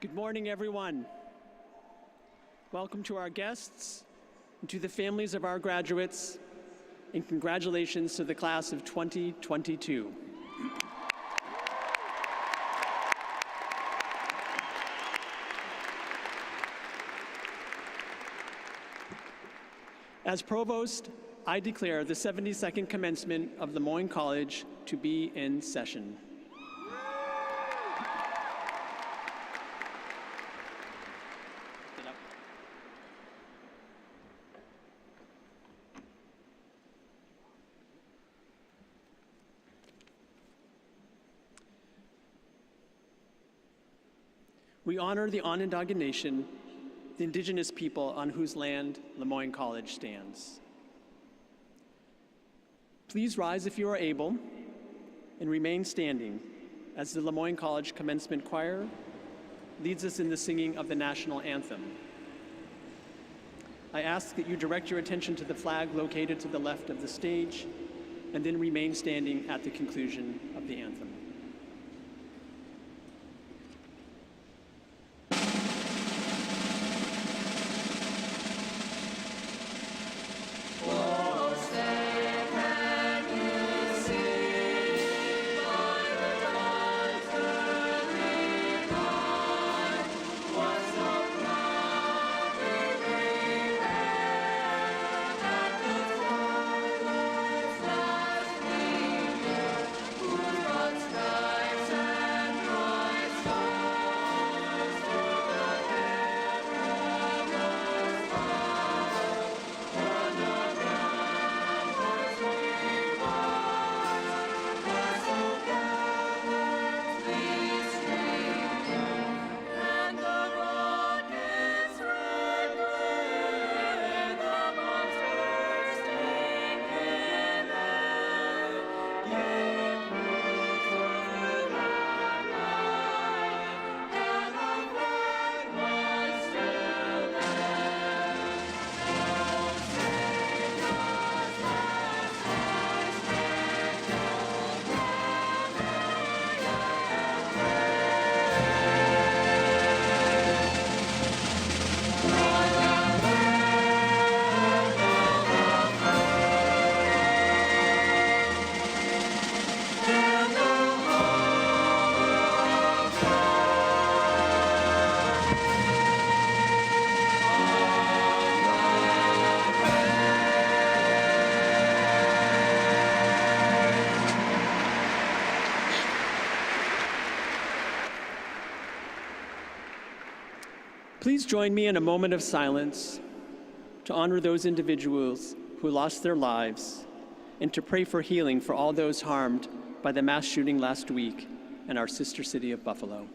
Good morning, everyone. Welcome to our guests and to the families of our graduates, and congratulations to the class of 2022. As Provost, I declare the 72nd commencement of Lemoyne College to be in session. We honor the Onondaga Nation, the Indigenous people on whose land Lemoyne College stands. Please rise if you are able and remain standing as the Lemoyne College Commencement Choir leads us in the singing of the national anthem. I ask that you direct your attention to the flag located to the left of the stage and then remain standing at the conclusion of the anthem. Please join me in a moment of silence to honor those individuals who lost their lives and to pray for healing for all those harmed by the mass shooting last week in our sister city of Buffalo.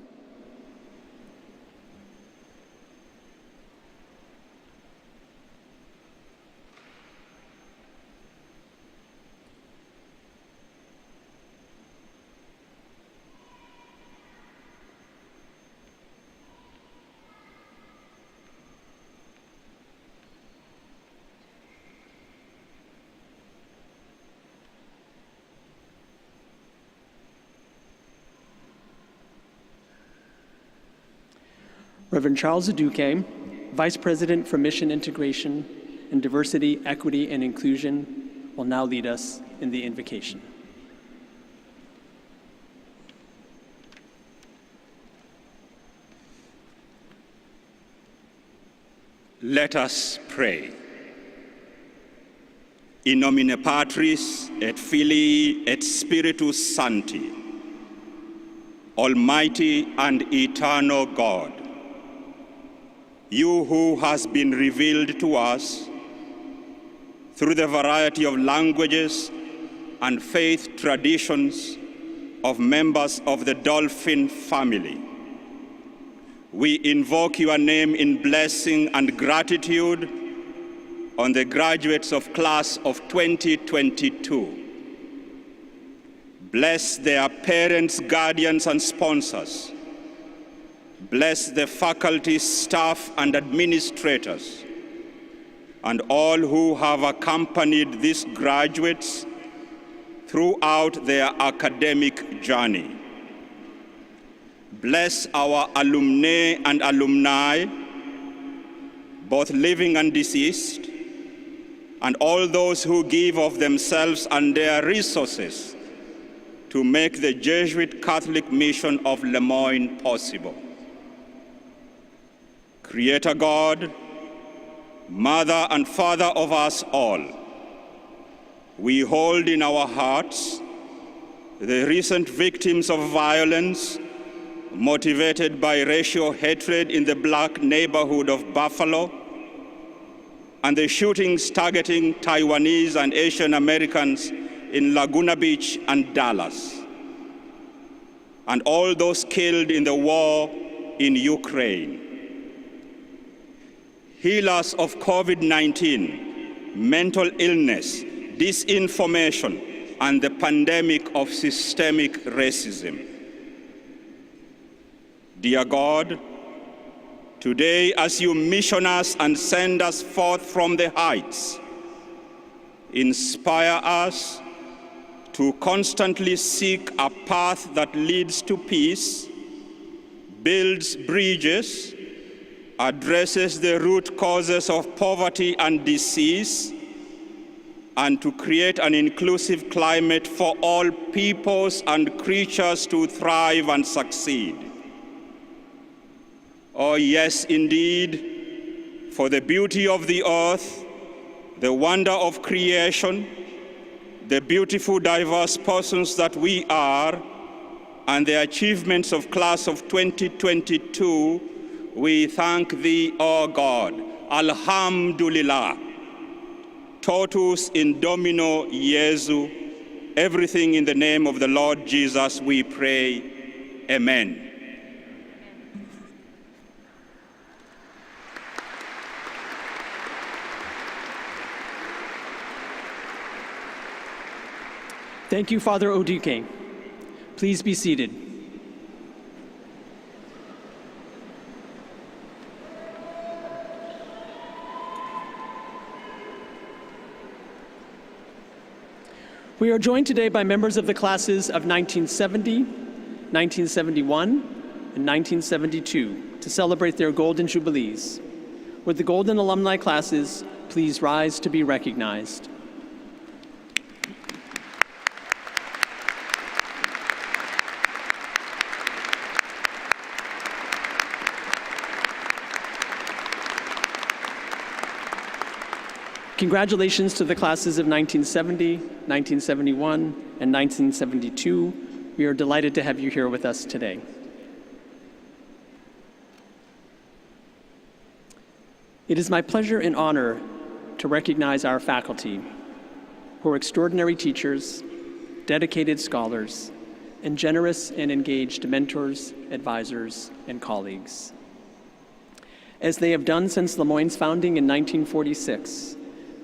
Reverend Charles Aduke, Vice President for Mission Integration and Diversity, Equity, and Inclusion, will now lead us in the invocation. Let us pray. In nomine Patris et Filii et Spiritus Sancti, Almighty and eternal God, you who has been revealed to us through the variety of languages and faith traditions of members of the Dolphin family, we invoke your name in blessing and gratitude on the graduates of class of 2022. Bless their parents, guardians, and sponsors. Bless the faculty, staff, and administrators, and all who have accompanied these graduates throughout their academic journey. Bless our alumnae and alumni, both living and deceased, and all those who give of themselves and their resources to make the Jesuit Catholic mission of Le Moyne possible. Creator God, Mother and Father of us all, we hold in our hearts the recent victims of violence motivated by racial hatred in the Black neighborhood of Buffalo, and the shootings targeting Taiwanese and Asian Americans in Laguna Beach and Dallas, and all those killed in the war in Ukraine. Heal us of COVID-19, mental illness, disinformation, and the pandemic of systemic racism. Dear God, today as you mission us and send us forth from the heights, inspire us to constantly seek a path that leads to peace, builds bridges, addresses the root causes of poverty and disease, and to create an inclusive climate for all peoples and creatures to thrive and succeed. Oh yes, indeed, for the beauty of the earth, the wonder of creation, the beautiful diverse persons that we are, and the achievements of class of 2022, we thank thee, O God. Alhamdulillah. Totus in Domino Jesu. Everything in the name of the Lord Jesus we pray. Amen. Thank you, Father Oduke. Please be seated. We are joined today by members of the classes of 1970, 1971, and 1972 to celebrate their Golden Jubilees. Would the Golden Alumni classes please rise to be recognized? Congratulations to the classes of 1970, 1971, and 1972. We are delighted to have you here with us today. It is my pleasure and honor to recognize our faculty, who are extraordinary teachers, dedicated scholars, and generous and engaged mentors, advisors, and colleagues. As they have done since Le Moyne's founding in 1946,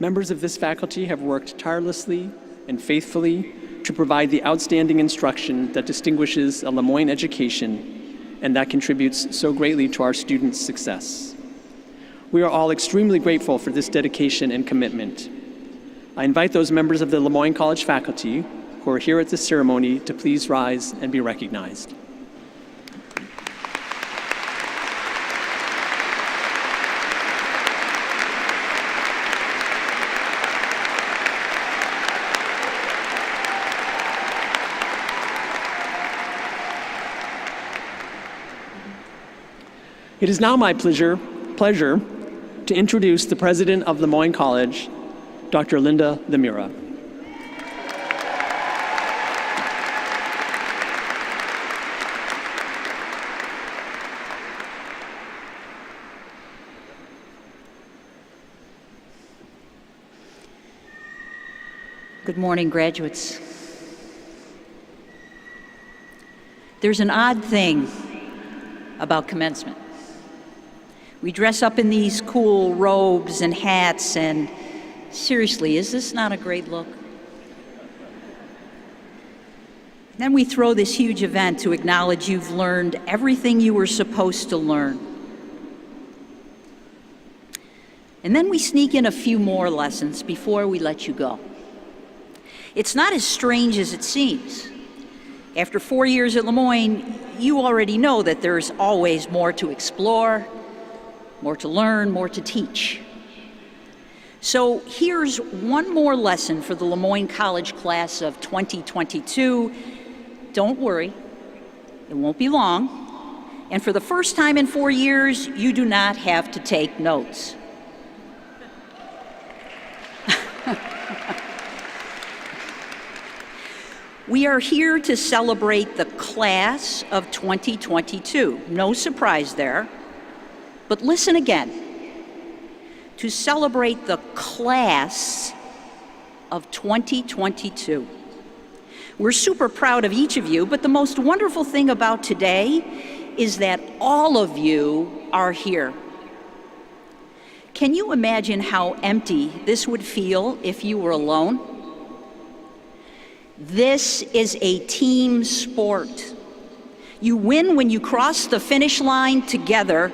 members of this faculty have worked tirelessly and faithfully to provide the outstanding instruction that distinguishes a Le Moyne education and that contributes so greatly to our students' success. We are all extremely grateful for this dedication and commitment. I invite those members of the Le Moyne College faculty who are here at this ceremony to please rise and be recognized. It is now my pleasure to introduce the president of Le Moyne College, Dr. Linda Lemira. Good morning, graduates. There's an odd thing about commencement. We dress up in these cool robes and hats, and seriously, is this not a great look? Then we throw this huge event to acknowledge you've learned everything you were supposed to learn. And then we sneak in a few more lessons before we let you go. It's not as strange as it seems. After 4 years at Lemoyne, you already know that there's always more to explore, more to learn, more to teach. So here's one more lesson for the Lemoyne College class of 2022. Don't worry, it won't be long. And for the first time in 4 years, you do not have to take notes. We are here to celebrate the class of 2022. No surprise there. But listen again. To celebrate the class of 2022. We're super proud of each of you, but the most wonderful thing about today is that all of you are here. Can you imagine how empty this would feel if you were alone? This is a team sport. You win when you cross the finish line together,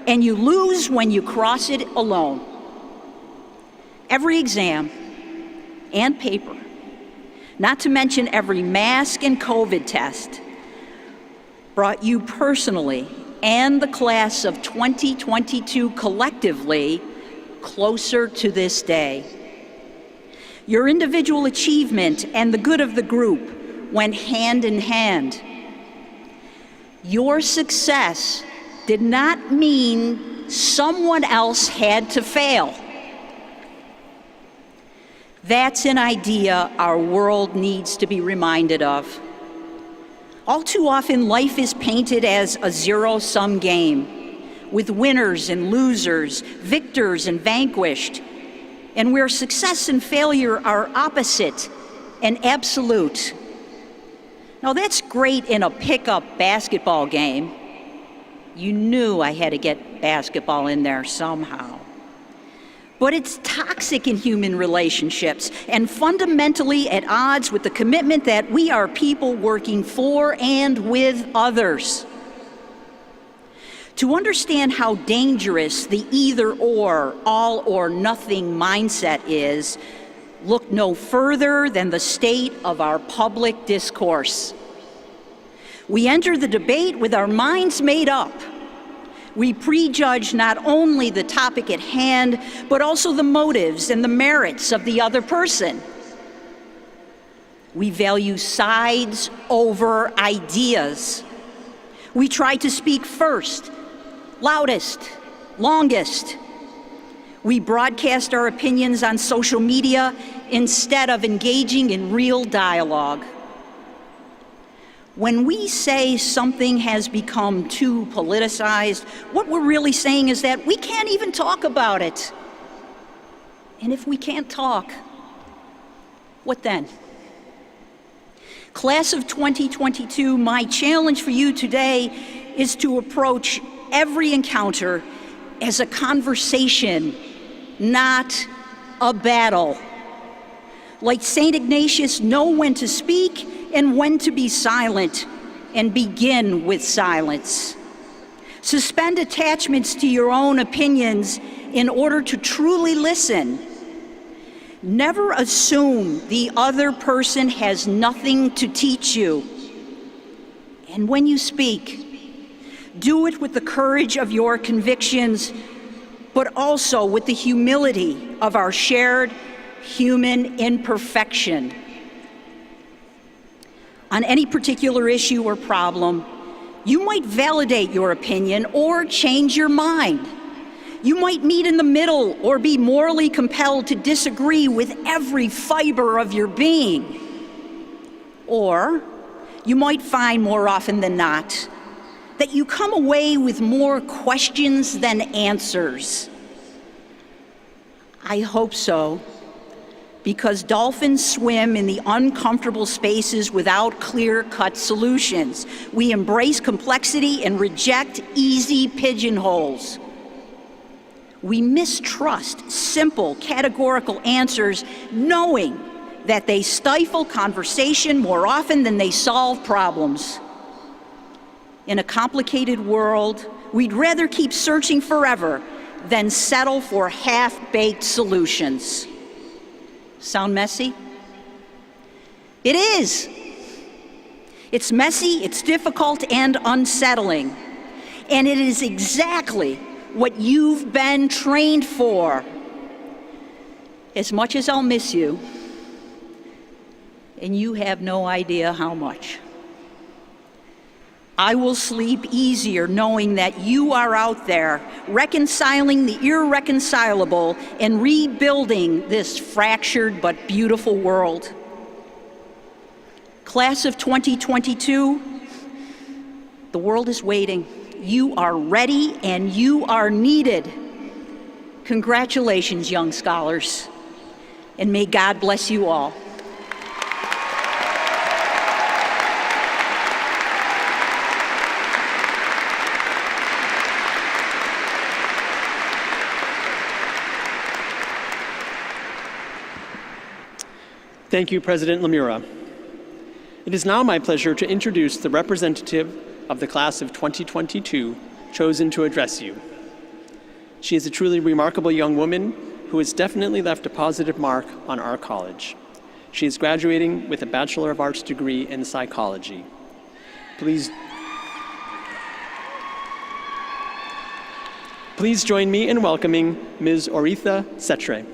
and you lose when you cross it alone. Every exam and paper, not to mention every mask and COVID test, brought you personally and the class of 2022 collectively closer to this day. Your individual achievement and the good of the group went hand in hand. Your success did not mean someone else had to fail. That's an idea our world needs to be reminded of. All too often, life is painted as a zero-sum game, with winners and losers, victors and vanquished, and where success and failure are opposite and absolute. Now that's great in a pickup basketball game. You knew I had to get basketball in there somehow. But it's toxic in human relationships and fundamentally at odds with the commitment that we are people working for and with others. To understand how dangerous the either-or, all-or-nothing mindset is, look no further than the state of our public discourse. We enter the debate with our minds made up. We prejudge not only the topic at hand, but also the motives and the merits of the other person. We value sides over ideas. We try to speak first, loudest, longest. We broadcast our opinions on social media instead of engaging in real dialogue. When we say something has become too politicized, what we're really saying is that we can't even talk about it. And if we can't talk, what then? Class of 2022, my challenge for you today is to approach every encounter as a conversation, not a battle. Like St. Ignatius, know when to speak and when to be silent, and begin with silence. Suspend attachments to your own opinions in order to truly listen. Never assume the other person has nothing to teach you. And when you speak, do it with the courage of your convictions, but also with the humility of our shared human imperfection. On any particular issue or problem, you might validate your opinion or change your mind. You might meet in the middle or be morally compelled to disagree with every fiber of your being. Or you might find more often than not that you come away with more questions than answers. I hope so, because dolphins swim in the uncomfortable spaces without clear-cut solutions. We embrace complexity and reject easy pigeonholes. We mistrust simple, categorical answers, knowing that they stifle conversation more often than they solve problems. In a complicated world, we'd rather keep searching forever than settle for half-baked solutions. Sound messy? It is. It's messy, it's difficult, and unsettling. And it is exactly what you've been trained for. As much as I'll miss you, and you have no idea how much, I will sleep easier knowing that you are out there reconciling the irreconcilable and rebuilding this fractured but beautiful world. Class of 2022, the world is waiting. You are ready and you are needed. Congratulations, young scholars, and may God bless you all. Thank you, President Lemura. It is now my pleasure to introduce the representative of the class of 2022 chosen to address you. She is a truly remarkable young woman who has definitely left a positive mark on our college. She is graduating with a Bachelor of Arts degree in psychology. Please join me in welcoming Ms. Oritha Setre.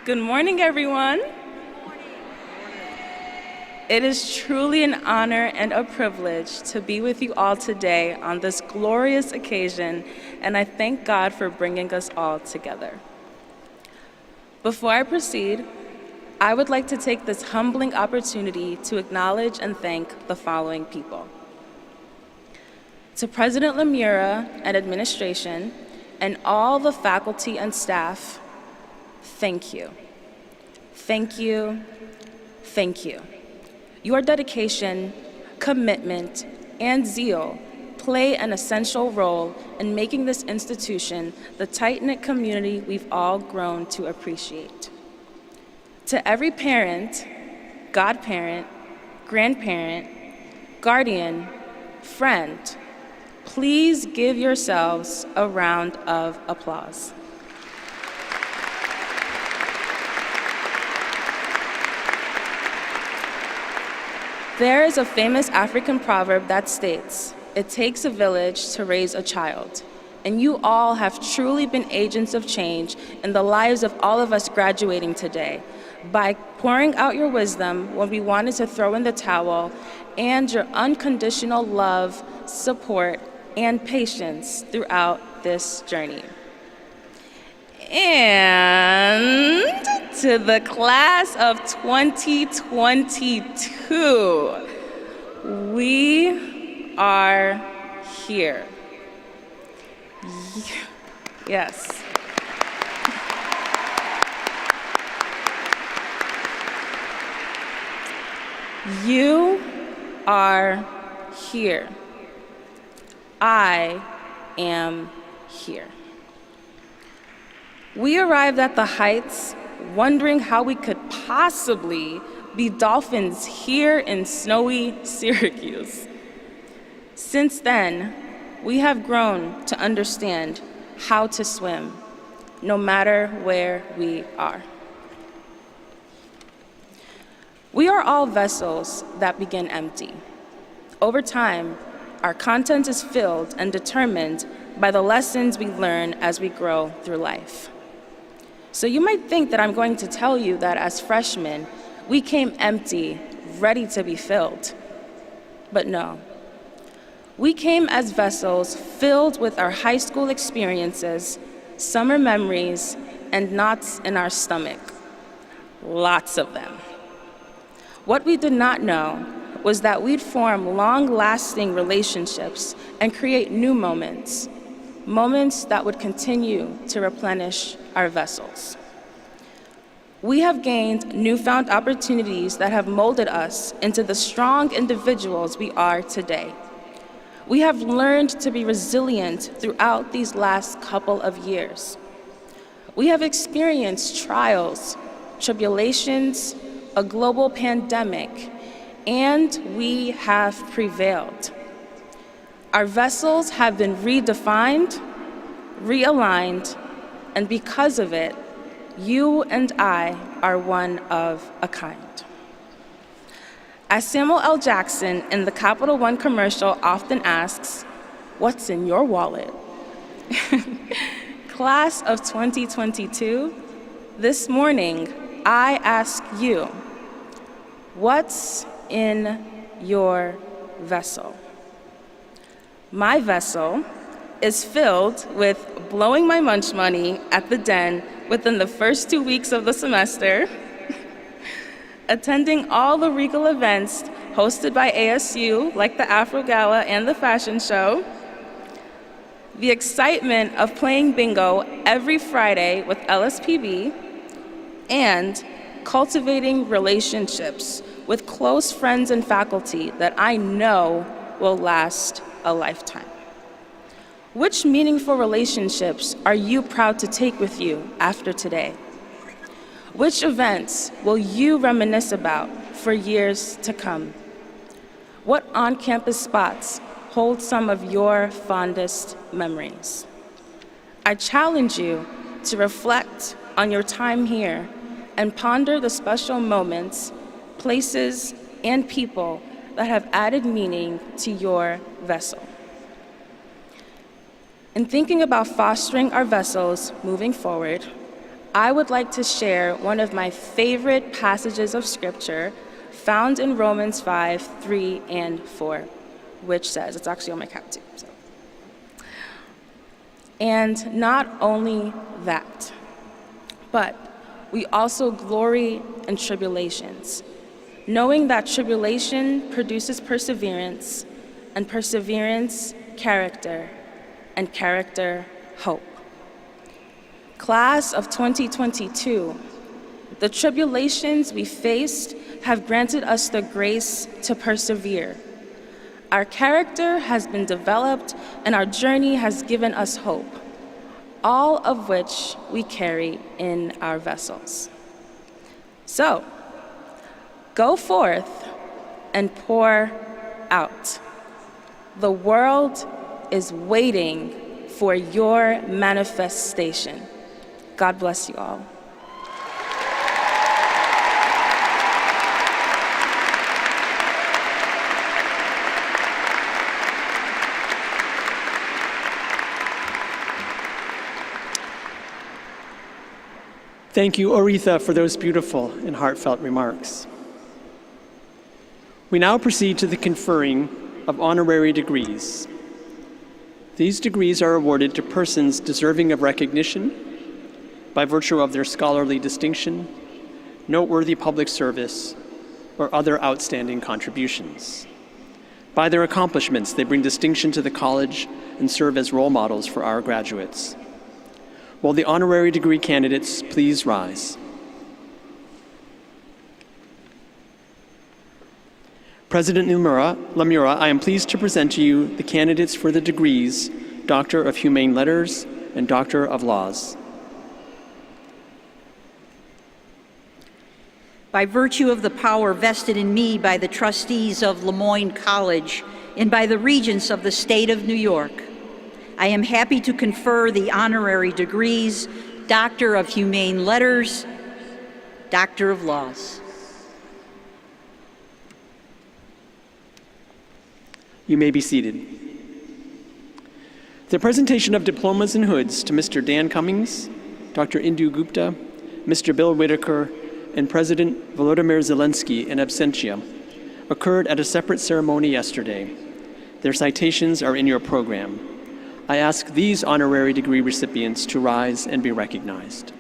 Good morning, everyone. It is truly an honor and a privilege to be with you all today on this glorious occasion, and I thank God for bringing us all together. Before I proceed, I would like to take this humbling opportunity to acknowledge and thank the following people. To President Lemura and administration, and all the faculty and staff, thank you. Thank you. Thank you. Your dedication, commitment, and zeal play an essential role in making this institution the tight-knit community we've all grown to appreciate. To every parent, godparent, grandparent, guardian, friend, please give yourselves a round of applause. There is a famous African proverb that states, "It takes a village to raise a child," and you all have truly been agents of change in the lives of all of us graduating today by pouring out your wisdom when we wanted to throw in the towel, and your unconditional love, support, and patience throughout this journey. And to the class of 2022, we are here. Yes. You are here. I am here. We arrived at the heights wondering how we could possibly be dolphins here in snowy Syracuse. Since then, we have grown to understand how to swim, no matter where we are. We are all vessels that begin empty. Over time, our content is filled and determined by the lessons we learn as we grow through life. So you might think that I'm going to tell you that as freshmen, we came empty, ready to be filled. But no. We came as vessels filled with our high school experiences, summer memories, and knots in our stomach. Lots of them. What we did not know was that we'd form long-lasting relationships and create new moments, moments that would continue to replenish our vessels. We have gained newfound opportunities that have molded us into the strong individuals we are today. We have learned to be resilient throughout these last couple of years. We have experienced trials, tribulations, a global pandemic, and we have prevailed. Our vessels have been redefined, realigned, and because of it, you and I are one of a kind. As Samuel L. Jackson in the Capital One commercial often asks, "What's in your wallet?" Class of 2022, this morning, I ask you, what's in your vessel? My vessel is filled with blowing my lunch money at the Den within the first 2 weeks of the semester, attending all the Regal events hosted by ASU, like the Afro Gala and the fashion show, the excitement of playing bingo every Friday with LSPB, and cultivating relationships with close friends and faculty that I know will last a lifetime. Which meaningful relationships are you proud to take with you after today? Which events will you reminisce about for years to come? What on-campus spots hold some of your fondest memories? I challenge you to reflect on your time here and ponder the special moments, places, and people that have added meaning to your vessel. In thinking about fostering our vessels moving forward, I would like to share one of my favorite passages of Scripture found in Romans 5:3 and 4, which says, it's actually on my cap too. So. And not only that, but we also glory in tribulations, knowing that tribulation produces perseverance, and perseverance, character, and character, hope. Class of 2022, the tribulations we faced have granted us the grace to persevere. Our character has been developed, and our journey has given us hope, all of which we carry in our vessels. So, go forth and pour out. The world is waiting for your manifestation. God bless you all. Thank you, Oretha, for those beautiful and heartfelt remarks. We now proceed to the conferring of honorary degrees. These degrees are awarded to persons deserving of recognition by virtue of their scholarly distinction, noteworthy public service, or other outstanding contributions. By their accomplishments, they bring distinction to the college and serve as role models for our graduates. Will the honorary degree candidates please rise? President Lemura, I am pleased to present to you the candidates for the degrees Doctor of Humane Letters and Doctor of Laws. By virtue of the power vested in me by the trustees of Lemoyne College and by the regents of the state of New York, I am happy to confer the honorary degrees Doctor of Humane Letters, Doctor of Laws. You may be seated. The presentation of diplomas and hoods to Mr. Dan Cummings, Dr. Indu Gupta, Mr. Bill Whitaker, and President Volodymyr Zelensky in absentia occurred at a separate ceremony yesterday. Their citations are in your program. I ask these honorary degree recipients to rise and be recognized.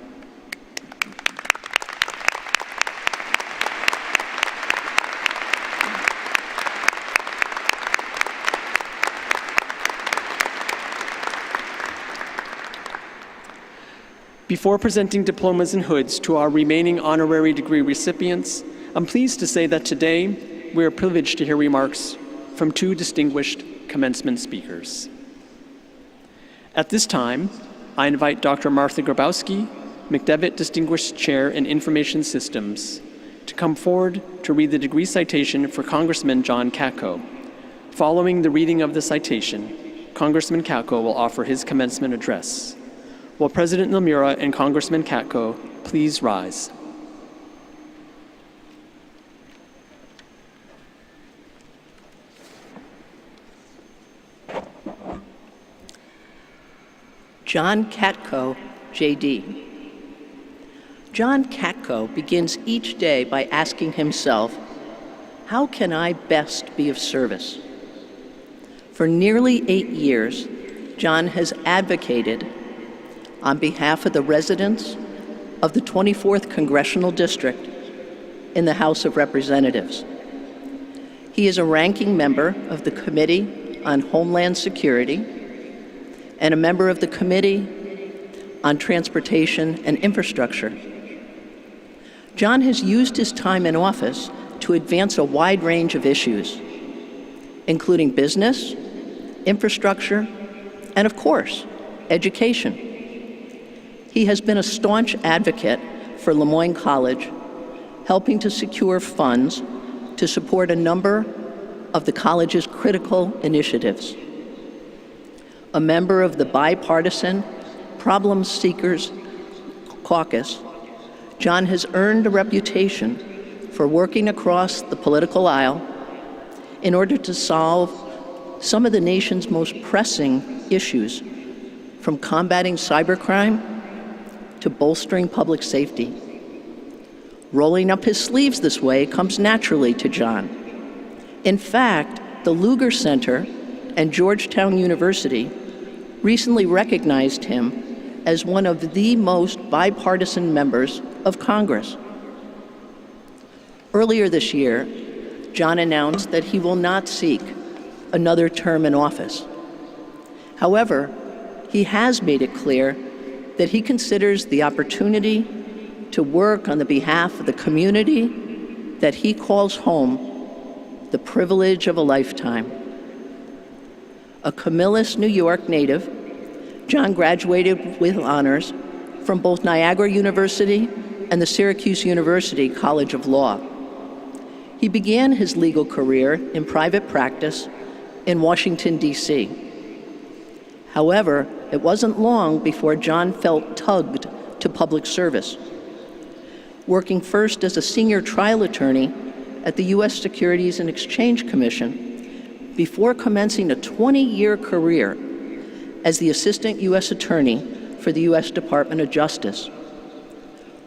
Before presenting diplomas and hoods to our remaining honorary degree recipients, I'm pleased to say that today we are privileged to hear remarks from two distinguished commencement speakers. At this time, I invite Dr. Martha Grabowski, McDevitt Distinguished Chair in Information Systems, to come forward to read the degree citation for Congressman John Katko, Following the reading of the citation, Congressman Katko will offer his commencement address. Will President Nomura and Congressman Katko please rise? John Katko, JD. John Katko begins each day by asking himself, how can I best be of service? For nearly 8 years, John has advocated on behalf of the residents of the 24th Congressional District in the House of Representatives. He is a ranking member of the Committee on Homeland Security and a member of the Committee on Transportation and Infrastructure. John has used his time in office to advance a wide range of issues, including business, infrastructure, and of course, education. He has been a staunch advocate for Le Moyne College, helping to secure funds to support a number of the college's critical initiatives. A member of the bipartisan Problem Seekers Caucus, John has earned a reputation for working across the political aisle in order to solve some of the nation's most pressing issues, from combating cybercrime to bolstering public safety. Rolling up his sleeves this way comes naturally to John. In fact, the Lugar Center and Georgetown University recently recognized him as one of the most bipartisan members of Congress. Earlier this year, John announced that he will not seek another term in office. However, he has made it clear that he considers the opportunity to work on the behalf of the community that he calls home the privilege of a lifetime. A Camillus, New York native, John graduated with honors from both Niagara University and the Syracuse University College of Law. He began his legal career in private practice in Washington, D.C. However, it wasn't long before John felt tugged to public service, working first as a senior trial attorney at the U.S. Securities and Exchange Commission before commencing a 20-year career as the Assistant U.S. Attorney for the U.S. Department of Justice.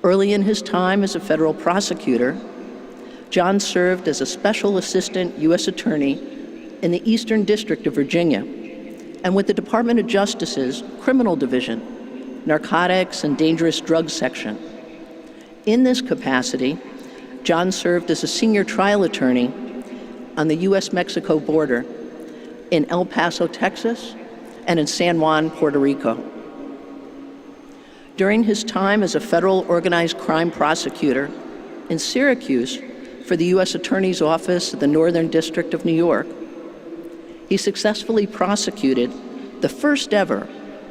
Early in his time as a federal prosecutor, John served as a Special Assistant U.S. Attorney in the Eastern District of Virginia and with the Department of Justice's Criminal Division, Narcotics and Dangerous Drugs Section. In this capacity, John served as a senior trial attorney on the U.S.-Mexico border in El Paso, Texas, and in San Juan, Puerto Rico. During his time as a federal organized crime prosecutor in Syracuse for the U.S. Attorney's Office of the Northern District of New York, he successfully prosecuted the first ever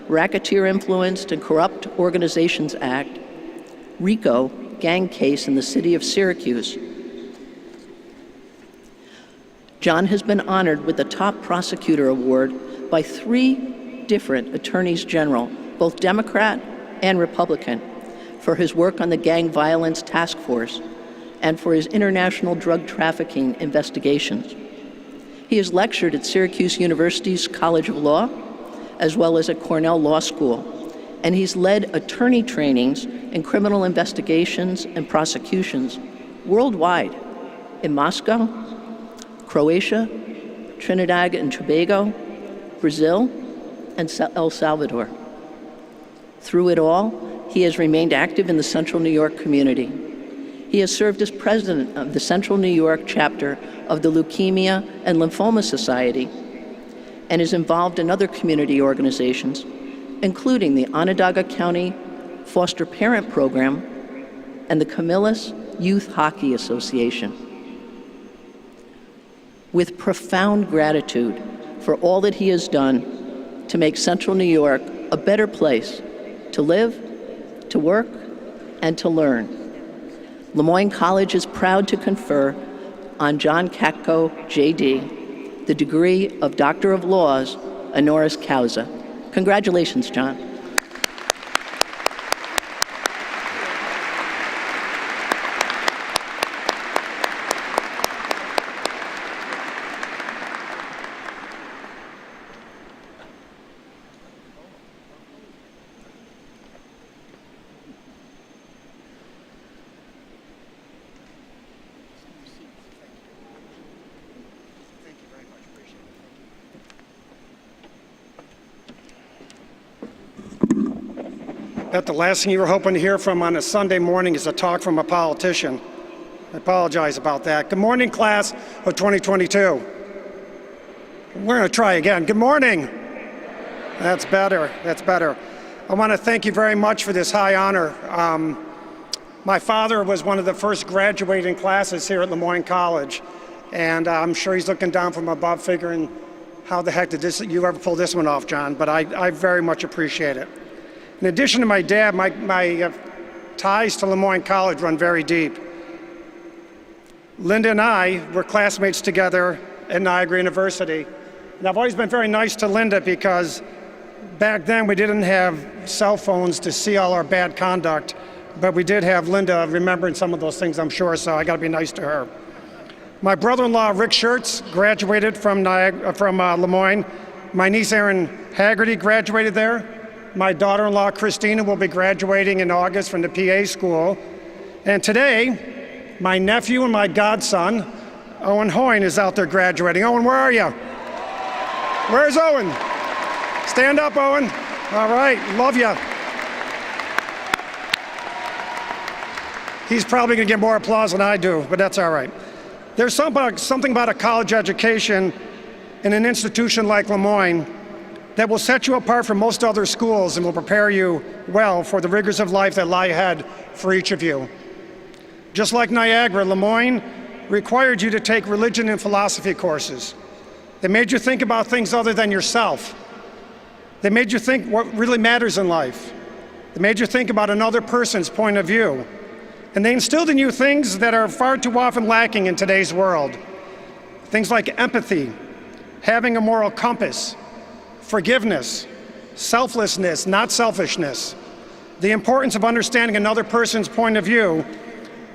Racketeer-Influenced and Corrupt Organizations Act, RICO, gang case in the city of Syracuse. John has been honored with the Top Prosecutor Award by 3 different attorneys general, both Democrat and Republican, for his work on the Gang Violence Task Force and for his international drug trafficking investigations. He has lectured at Syracuse University's College of Law, as well as at Cornell Law School, and he's led attorney trainings in criminal investigations and prosecutions worldwide in Moscow, Croatia, Trinidad and Tobago, Brazil, and El Salvador. Through it all, he has remained active in the Central New York community. He has served as president of the Central New York chapter of the Leukemia and Lymphoma Society and is involved in other community organizations, including the Onondaga County Foster Parent Program and the Camillus Youth Hockey Association. With profound gratitude for all that he has done to make Central New York a better place to live, to work, and to learn, Le Moyne College is proud to confer on John Katko, JD, the degree of Doctor of Laws, honoris causa. Congratulations, John. Bet the last thing you were hoping to hear from on a Sunday morning is a talk from a politician. I apologize about that. Good morning, class of 2022. We're going to try again. Good morning. That's better. That's better. I want to thank you very much for this high honor. My father was one of the first graduating classes here at Lemoyne College, and I'm sure he's looking down from above figuring, how the heck did you ever pull this one off, John? But I very much appreciate it. In addition to my dad, my ties to Lemoyne College run very deep. Linda and I were classmates together at Niagara University. And I've always been very nice to Linda because back then we didn't have cell phones to see all our bad conduct, but we did have Linda remembering some of those things, I'm sure, so I gotta be nice to her. My brother-in-law, Rick Schertz, graduated from Lemoyne. My niece, Erin Haggerty, graduated there. My daughter-in-law, Christina, will be graduating in August from the PA school. And today, my nephew and my godson, Owen Hoyne, is out there graduating. Owen, where are you? Where's Owen? Stand up, Owen. All right, love you. He's probably gonna get more applause than I do, but that's all right. There's something about a college education in an institution like Lemoyne that will set you apart from most other schools and will prepare you well for the rigors of life that lie ahead for each of you. Just like Niagara, Lemoyne required you to take religion and philosophy courses. They made you think about things other than yourself. They made you think what really matters in life. They made you think about another person's point of view. And they instilled in you things that are far too often lacking in today's world. Things like empathy, having a moral compass, forgiveness, selflessness, not selfishness, the importance of understanding another person's point of view,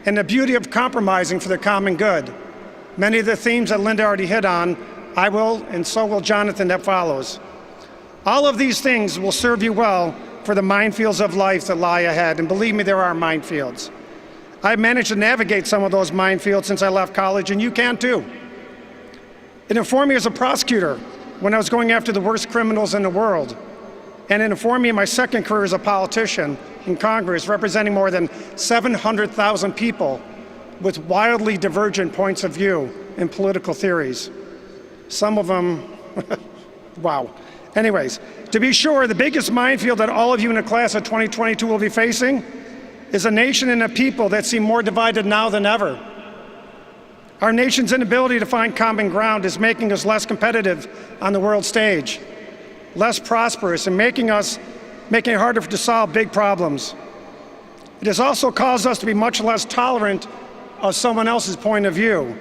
and the beauty of compromising for the common good. Many of the themes that Linda already hit on, I will, and so will Jonathan that follows. All of these things will serve you well for the minefields of life that lie ahead, and believe me, there are minefields. I've managed to navigate some of those minefields since I left college, and you can too. It informed me as a prosecutor when I was going after the worst criminals in the world. And it informed me in my second career as a politician in Congress, representing more than 700,000 people with wildly divergent points of view in political theories. Some of them, wow. Anyways, to be sure, the biggest minefield that all of you in the class of 2022 will be facing is a nation and a people that seem more divided now than ever. Our nation's inability to find common ground is making us less competitive on the world stage, less prosperous, and making it harder to solve big problems. It has also caused us to be much less tolerant of someone else's point of view.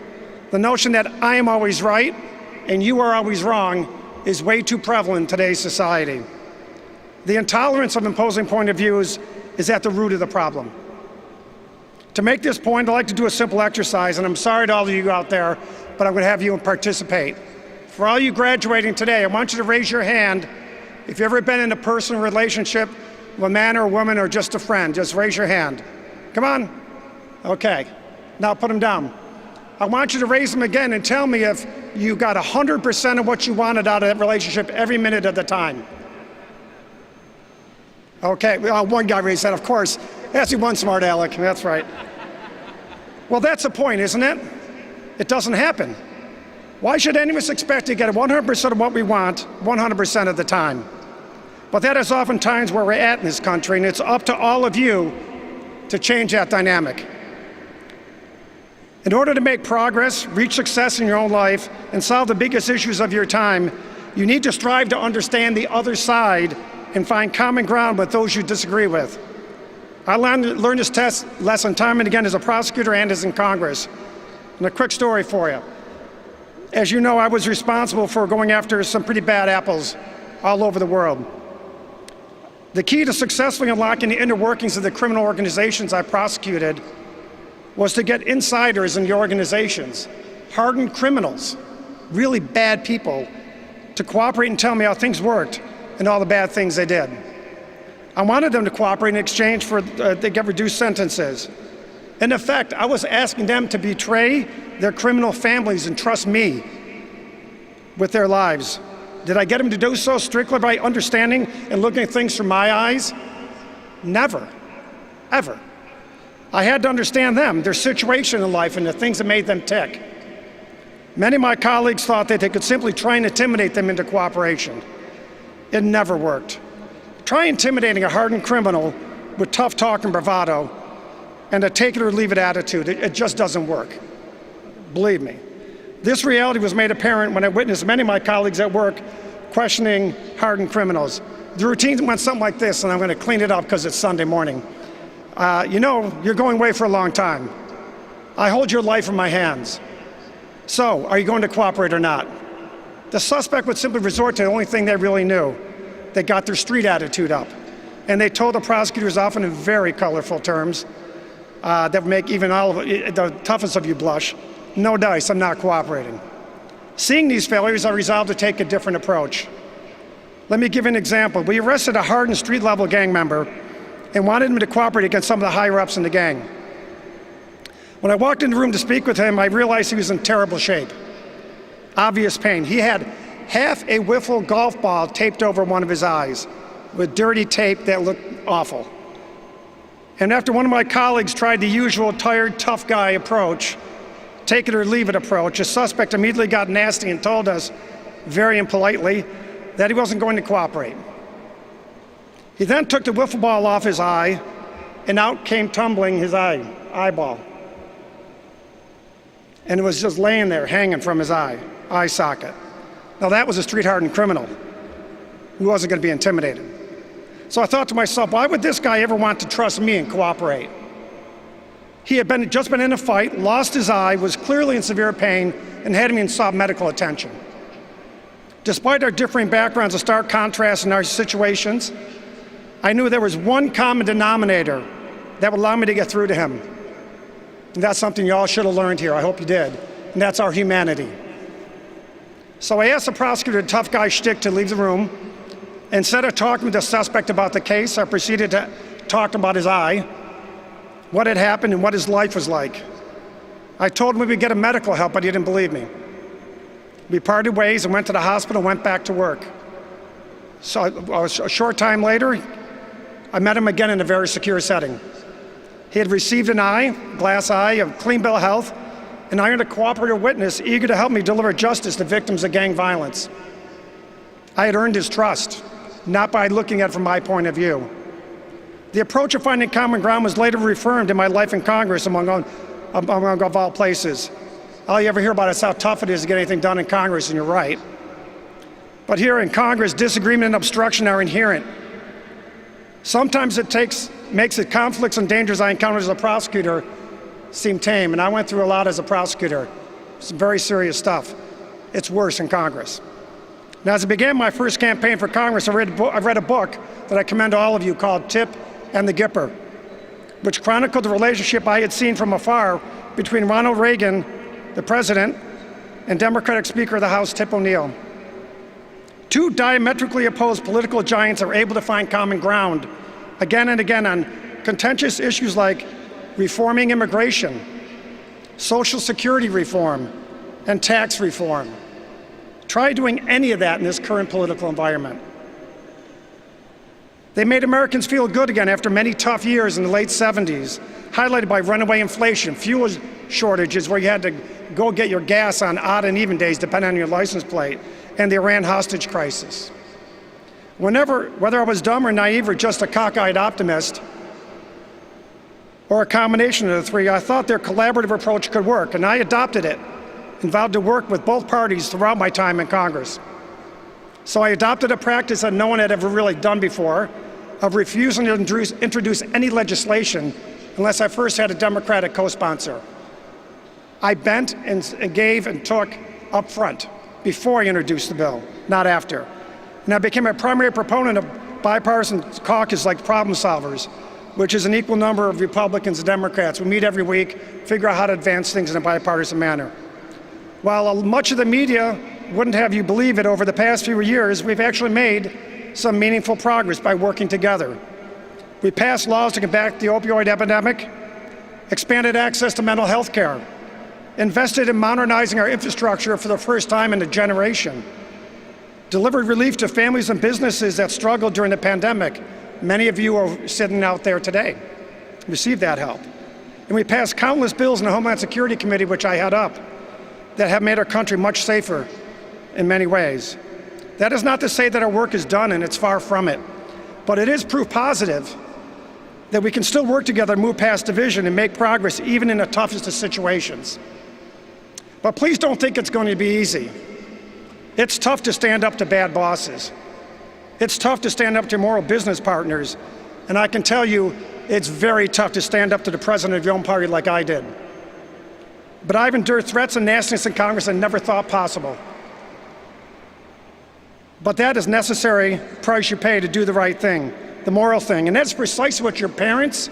The notion that I am always right and you are always wrong is way too prevalent in today's society. The intolerance of imposing point of views is at the root of the problem. To make this point, I'd like to do a simple exercise, and I'm sorry to all of you out there, but I'm going to have you participate. For all you graduating today, I want you to raise your hand if you've ever been in a personal relationship with a man or a woman or just a friend. Just raise your hand. Come on. Okay. Now put them down. I want you to raise them again and tell me if you got 100% of what you wanted out of that relationship every minute of the time. Okay, well, one guy raised that, of course. That's one smart aleck, that's right. Well, that's the point, isn't it? It doesn't happen. Why should any of us expect to get 100% of what we want 100% of the time? But that is oftentimes where we're at in this country, and it's up to all of you to change that dynamic. In order to make progress, reach success in your own life, and solve the biggest issues of your time, you need to strive to understand the other side and find common ground with those you disagree with. I learned this lesson time and again as a prosecutor and as in Congress. And a quick story for you. As you know, I was responsible for going after some pretty bad apples all over the world. The key to successfully unlocking the inner workings of the criminal organizations I prosecuted was to get insiders in the organizations, hardened criminals, really bad people, to cooperate and tell me how things worked and all the bad things they did. I wanted them to cooperate in exchange for they get reduced sentences. In effect, I was asking them to betray their criminal families and trust me with their lives. Did I get them to do so strictly by understanding and looking at things through my eyes? Never, ever. I had to understand them, their situation in life, and the things that made them tick. Many of my colleagues thought that they could simply try and intimidate them into cooperation. It never worked. Try intimidating a hardened criminal with tough talk and bravado and a take it or leave it attitude. It just doesn't work. Believe me. This reality was made apparent when I witnessed many of my colleagues at work questioning hardened criminals. The routine went something like this, and I'm going to clean it up because it's Sunday morning. You know, you're going away for a long time. I hold your life in my hands. So, are you going to cooperate or not? The suspect would simply resort to the only thing they really knew. They got their street attitude up. And they told the prosecutors, often in very colorful terms, that would make even all of the toughest of you blush. No dice, I'm not cooperating. Seeing these failures, I resolved to take a different approach. Let me give you an example. We arrested a hardened street-level gang member and wanted him to cooperate against some of the higher-ups in the gang. When I walked in the room to speak with him, I realized he was in terrible shape. Obvious pain. He had half a wiffle golf ball taped over one of his eyes with dirty tape that looked awful. And after one of my colleagues tried the usual tired, tough guy approach, take it or leave it approach, the suspect immediately got nasty and told us, very impolitely, that he wasn't going to cooperate. He then took the wiffle ball off his eye, and out came tumbling his eyeball. And it was just laying there, hanging from his eye socket. Now that was a street-hardened criminal who wasn't going to be intimidated. So I thought to myself, why would this guy ever want to trust me and cooperate? He had just been in a fight, lost his eye, was clearly in severe pain, and had him in sought medical attention. Despite our differing backgrounds and stark contrasts in our situations, I knew there was one common denominator that would allow me to get through to him. And that's something you all should have learned here. I hope you did. And that's our humanity. So I asked the prosecutor a tough guy shtick to leave the room. Instead of talking to the suspect about the case, I proceeded to talk about his eye, what had happened, and what his life was like. I told him we would get him medical help, but he didn't believe me. We parted ways and went to the hospital and went back to work. So a short time later, I met him again in a very secure setting. He had received an eye, glass eye, a clean bill of health, and I earned a cooperative witness eager to help me deliver justice to victims of gang violence. I had earned his trust, not by looking at it from my point of view. The approach of finding common ground was later reaffirmed in my life in Congress, among of all places. All you ever hear about is how tough it is to get anything done in Congress, and you're right. But here in Congress, disagreement and obstruction are inherent. Sometimes it makes the conflicts and dangers I encountered as a prosecutor seem tame, and I went through a lot as a prosecutor. Some very serious stuff. It's worse in Congress. Now, as I began my first campaign for Congress, I read a book that I commend to all of you called Tip and the Gipper, which chronicled the relationship I had seen from afar between Ronald Reagan, the president, and Democratic Speaker of the House, Tip O'Neill. Two diametrically opposed political giants are able to find common ground again and again on contentious issues like reforming immigration, Social Security reform, and tax reform. Try doing any of that in this current political environment. They made Americans feel good again after many tough years in the late 70s, highlighted by runaway inflation, fuel shortages where you had to go get your gas on odd and even days depending on your license plate, and the Iran hostage crisis. Whether I was dumb or naive or just a cockeyed optimist, or a combination of the three, I thought their collaborative approach could work, and I adopted it and vowed to work with both parties throughout my time in Congress. So I adopted a practice that no one had ever really done before of refusing to introduce any legislation unless I first had a Democratic co-sponsor. I bent and gave and took up front, before I introduced the bill, not after. And I became a primary proponent of bipartisan caucus like Problem Solvers, which is an equal number of Republicans and Democrats. We meet every week, figure out how to advance things in a bipartisan manner. While much of the media wouldn't have you believe it, over the past few years, we've actually made some meaningful progress by working together. We passed laws to combat the opioid epidemic, expanded access to mental health care, invested in modernizing our infrastructure for the first time in a generation, delivered relief to families and businesses that struggled during the pandemic. Many of you are sitting out there today, received that help. And we passed countless bills in the Homeland Security Committee, which I head up, that have made our country much safer in many ways. That is not to say that our work is done, and it's far from it, but it is proof positive that we can still work together, move past division, and make progress even in the toughest of situations. But please don't think it's going to be easy. It's tough to stand up to bad bosses. It's tough to stand up to immoral business partners. And I can tell you, it's very tough to stand up to the president of your own party like I did. But I've endured threats and nastiness in Congress I never thought possible. But that is necessary price you pay to do the right thing, the moral thing. And that's precisely what your parents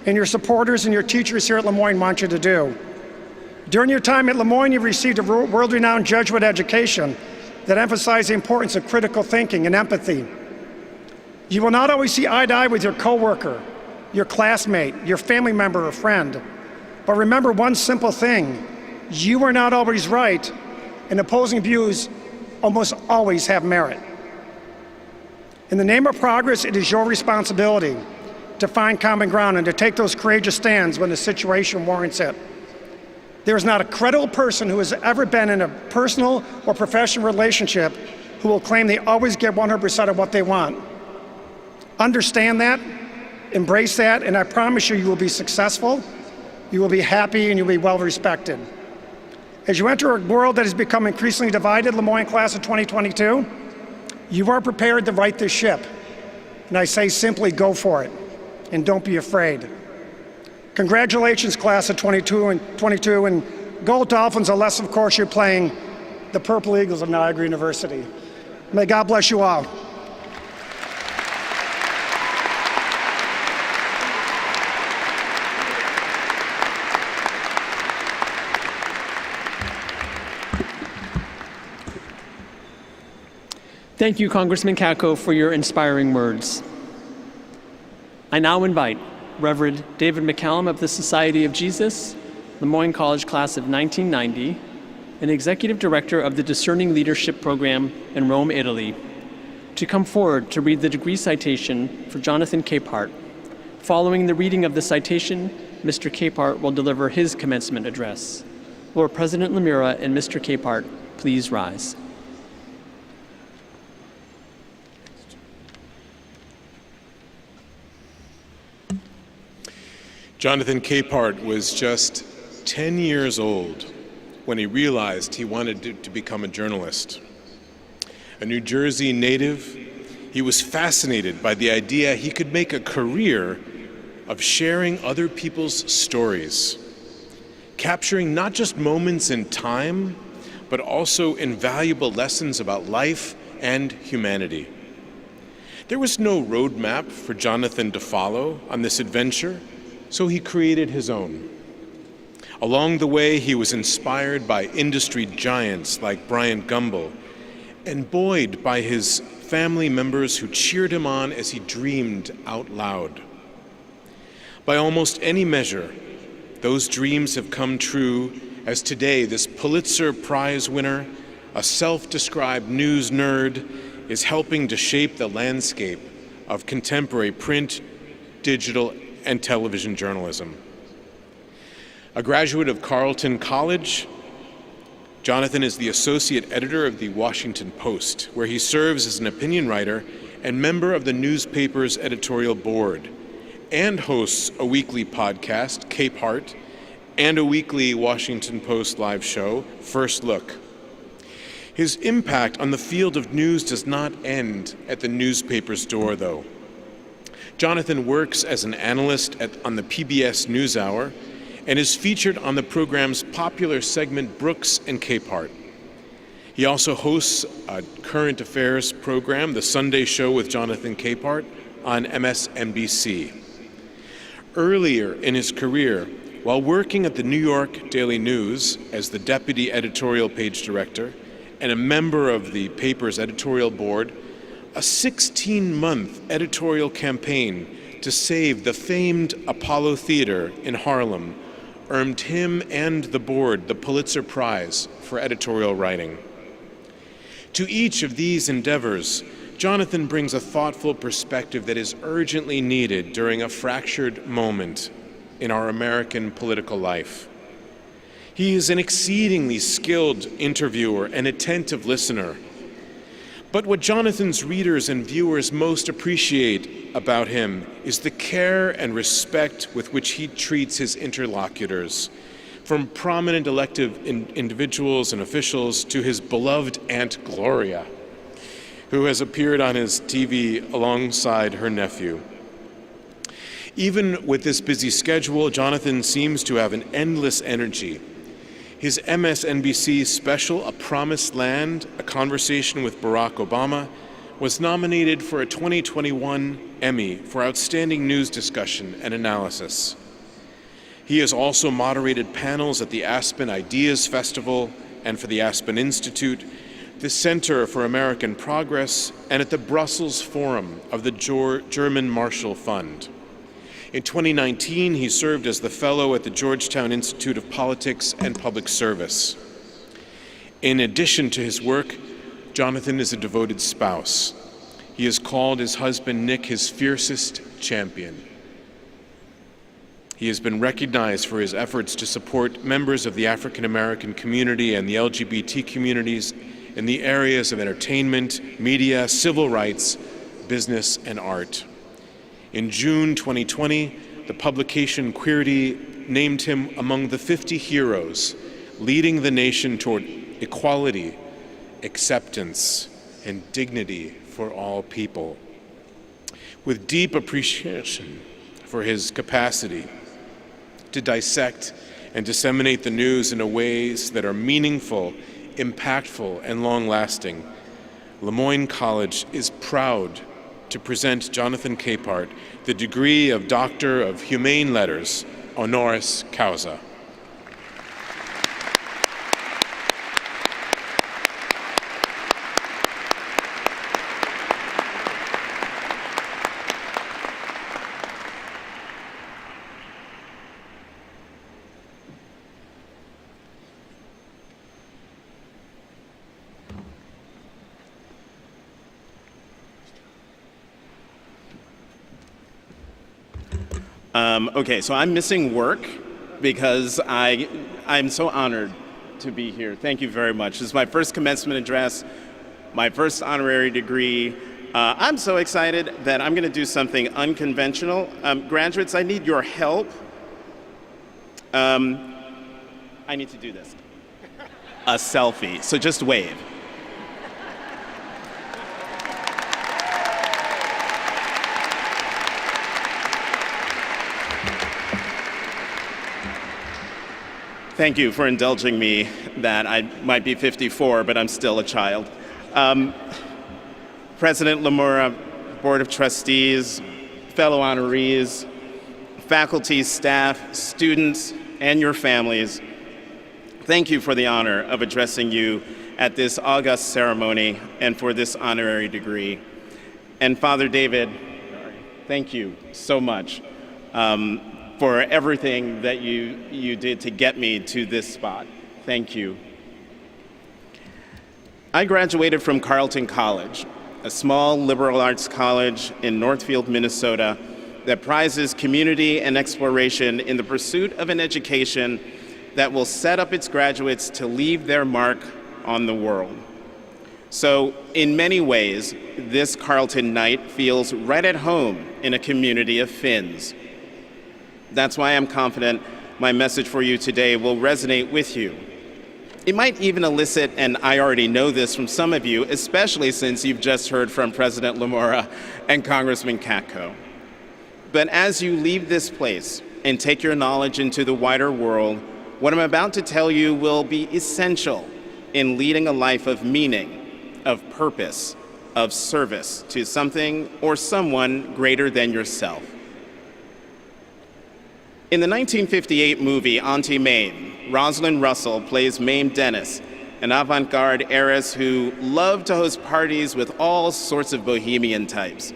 and your supporters and your teachers here at Lemoyne want you to do. During your time at Lemoyne, you've received a world-renowned Jesuit education that emphasizes the importance of critical thinking and empathy. You will not always see eye to eye with your coworker, your classmate, your family member or friend. But remember one simple thing: you are not always right, and opposing views almost always have merit. In the name of progress, it is your responsibility to find common ground and to take those courageous stands when the situation warrants it. There is not a credible person who has ever been in a personal or professional relationship who will claim they always get 100% of what they want. Understand that, embrace that, and I promise you, you will be successful, you will be happy, and you'll be well respected. As you enter a world that has become increasingly divided, Lemoyne class of 2022, you are prepared to right this ship. And I say simply, go for it, and don't be afraid. Congratulations, class of 22, and Gold Dolphins, unless, of course, you're playing the Purple Eagles of Niagara University. May God bless you all. Thank you, Congressman Katko, for your inspiring words. I now invite Reverend David McCallum of the Society of Jesus, Lemoyne College class of 1990, and Executive Director of the Discerning Leadership Program in Rome, Italy, to come forward to read the degree citation for Jonathan Capehart. Following the reading of the citation, Mr. Capehart will deliver his commencement address. Lord President Lemira and Mr. Capehart, please rise. Jonathan Capehart was just 10 years old when he realized he wanted to become a journalist. A New Jersey native, he was fascinated by the idea he could make a career of sharing other people's stories, capturing not just moments in time, but also invaluable lessons about life and humanity. There was no roadmap for Jonathan to follow on this adventure, so he created his own. Along the way, he was inspired by industry giants like Bryant Gumbel and buoyed by his family members who cheered him on as he dreamed out loud. By almost any measure, those dreams have come true, as today this Pulitzer Prize winner, a self-described news nerd, is helping to shape the landscape of contemporary print, digital, and television journalism. A graduate of Carleton College, Jonathan is the associate editor of the Washington Post, where he serves as an opinion writer and member of the newspaper's editorial board, and hosts a weekly podcast, Capehart, and a weekly Washington Post live show, First Look. His impact on the field of news does not end at the newspaper's door, though. Jonathan works as an analyst on the PBS NewsHour and is featured on the program's popular segment Brooks and Capehart. He also hosts a current affairs program, The Sunday Show with Jonathan Capehart, on MSNBC. Earlier in his career, while working at the New York Daily News as the deputy editorial page director and a member of the paper's editorial board, a 16-month editorial campaign to save the famed Apollo Theater in Harlem earned him and the board the Pulitzer Prize for editorial writing. To each of these endeavors, Jonathan brings a thoughtful perspective that is urgently needed during a fractured moment in our American political life. He is an exceedingly skilled interviewer and attentive listener. But what Jonathan's readers and viewers most appreciate about him is the care and respect with which he treats his interlocutors, from prominent elected individuals and officials to his beloved Aunt Gloria, who has appeared on his TV alongside her nephew. Even with this busy schedule, Jonathan seems to have an endless energy. His MSNBC special, A Promised Land, A Conversation with Barack Obama, was nominated for a 2021 Emmy for Outstanding News Discussion and Analysis. He has also moderated panels at the Aspen Ideas Festival and for the Aspen Institute, the Center for American Progress, and at the Brussels Forum of the German Marshall Fund. In 2019, he served as the fellow at the Georgetown Institute of Politics and Public Service. In addition to his work, Jonathan is a devoted spouse. He has called his husband, Nick, his fiercest champion. He has been recognized for his efforts to support members of the African American community and the LGBT communities in the areas of entertainment, media, civil rights, business, and art. In June 2020, the publication Queerty named him among the 50 heroes leading the nation toward equality, acceptance, and dignity for all people. With deep appreciation for his capacity to dissect and disseminate the news in ways that are meaningful, impactful, and long-lasting, Lemoyne College is proud to present Jonathan Capehart the degree of Doctor of Humane Letters, honoris causa. Okay, so I'm missing work because I'm so honored to be here. Thank you very much. This is my first commencement address, my first honorary degree. I'm so excited that I'm going to do something unconventional. Graduates, I need your help. I need to do this. A selfie, so just wave. Thank you for indulging me that I might be 54, but I'm still a child. President Lamora, Board of Trustees, fellow honorees, faculty, staff, students, and your families, thank you for the honor of addressing you at this august ceremony and for this honorary degree. And Father David, thank you so much for everything that you did to get me to this spot. Thank you. I graduated from Carleton College, a small liberal arts college in Northfield, Minnesota, that prizes community and exploration in the pursuit of an education that will set up its graduates to leave their mark on the world. So, in many ways, this Carleton night feels right at home in a community of Finns. That's why I'm confident my message for you today will resonate with you. It might even elicit, and I already know this from some of you, especially since you've just heard from President Lamora and Congressman Katko. But as you leave this place and take your knowledge into the wider world, what I'm about to tell you will be essential in leading a life of meaning, of purpose, of service to something or someone greater than yourself. In the 1958 movie Auntie Mame, Rosalind Russell plays Mame Dennis, an avant-garde heiress who loved to host parties with all sorts of bohemian types.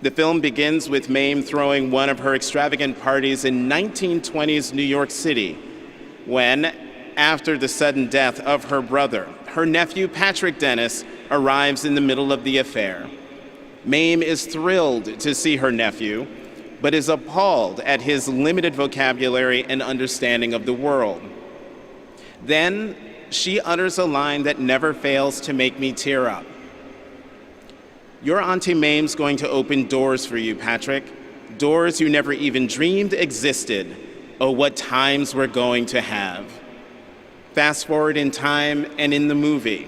The film begins with Mame throwing one of her extravagant parties in 1920s New York City when, after the sudden death of her brother, her nephew Patrick Dennis arrives in the middle of the affair. Mame is thrilled to see her nephew, but is appalled at his limited vocabulary and understanding of the world. Then she utters a line that never fails to make me tear up. "Your Auntie Mame's going to open doors for you, Patrick. Doors you never even dreamed existed. Oh, what times we're going to have." Fast forward in time and in the movie.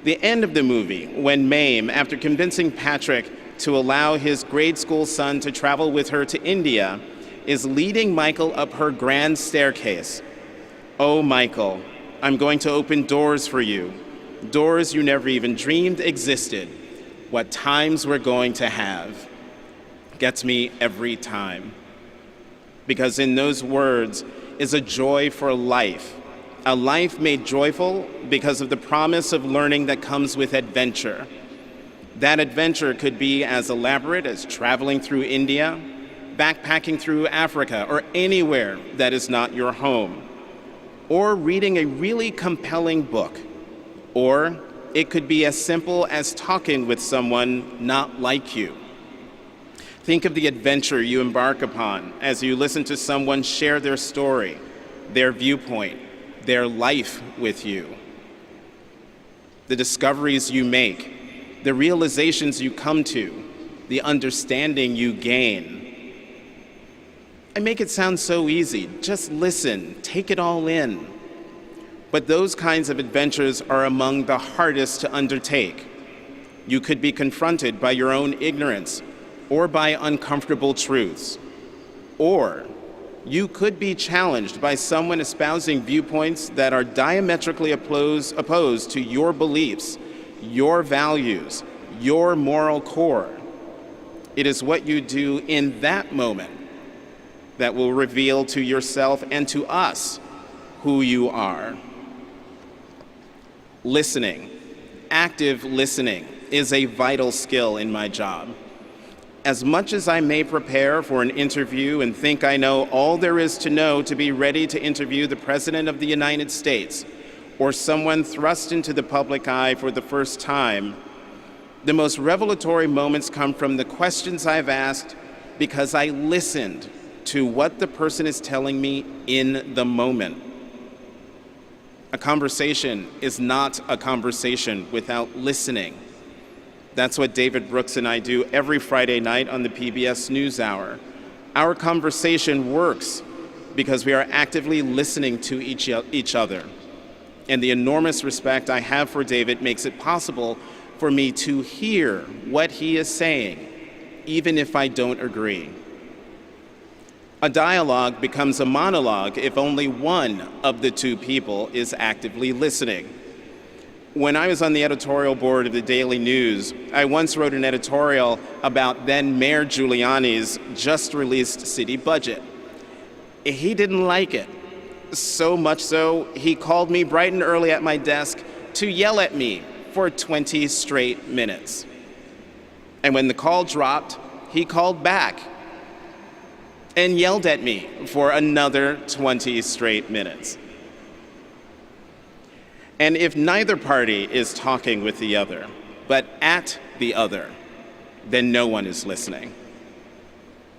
The end of the movie, when Mame, after convincing Patrick to allow his grade school son to travel with her to India, is leading Michael up her grand staircase. "Oh, Michael, I'm going to open doors for you, doors you never even dreamed existed. What times we're going to have." Gets me every time. Because in those words is a joy for life, a life made joyful because of the promise of learning that comes with adventure. That adventure could be as elaborate as traveling through India, backpacking through Africa, or anywhere that is not your home, or reading a really compelling book, or it could be as simple as talking with someone not like you. Think of the adventure you embark upon as you listen to someone share their story, their viewpoint, their life with you. The discoveries you make, the realizations you come to, the understanding you gain. I make it sound so easy. Just listen, take it all in. But those kinds of adventures are among the hardest to undertake. You could be confronted by your own ignorance or by uncomfortable truths. Or you could be challenged by someone espousing viewpoints that are diametrically opposed to your beliefs, your values, your moral core. It is what you do in that moment that will reveal to yourself and to us who you are. Listening, active listening, is a vital skill in my job. As much as I may prepare for an interview and think I know all there is to know to be ready to interview the President of the United States or someone thrust into the public eye for the first time, the most revelatory moments come from the questions I've asked because I listened to what the person is telling me in the moment. A conversation is not a conversation without listening. That's what David Brooks and I do every Friday night on the PBS NewsHour. Our conversation works because we are actively listening to each other. And the enormous respect I have for David makes it possible for me to hear what he is saying, even if I don't agree. A dialogue becomes a monologue if only one of the two people is actively listening. When I was on the editorial board of the Daily News, I once wrote an editorial about then Mayor Giuliani's just-released city budget. He didn't like it. So much so, he called me bright and early at my desk to yell at me for 20 straight minutes. And when the call dropped, he called back and yelled at me for another 20 straight minutes. And if neither party is talking with the other, but at the other, then no one is listening.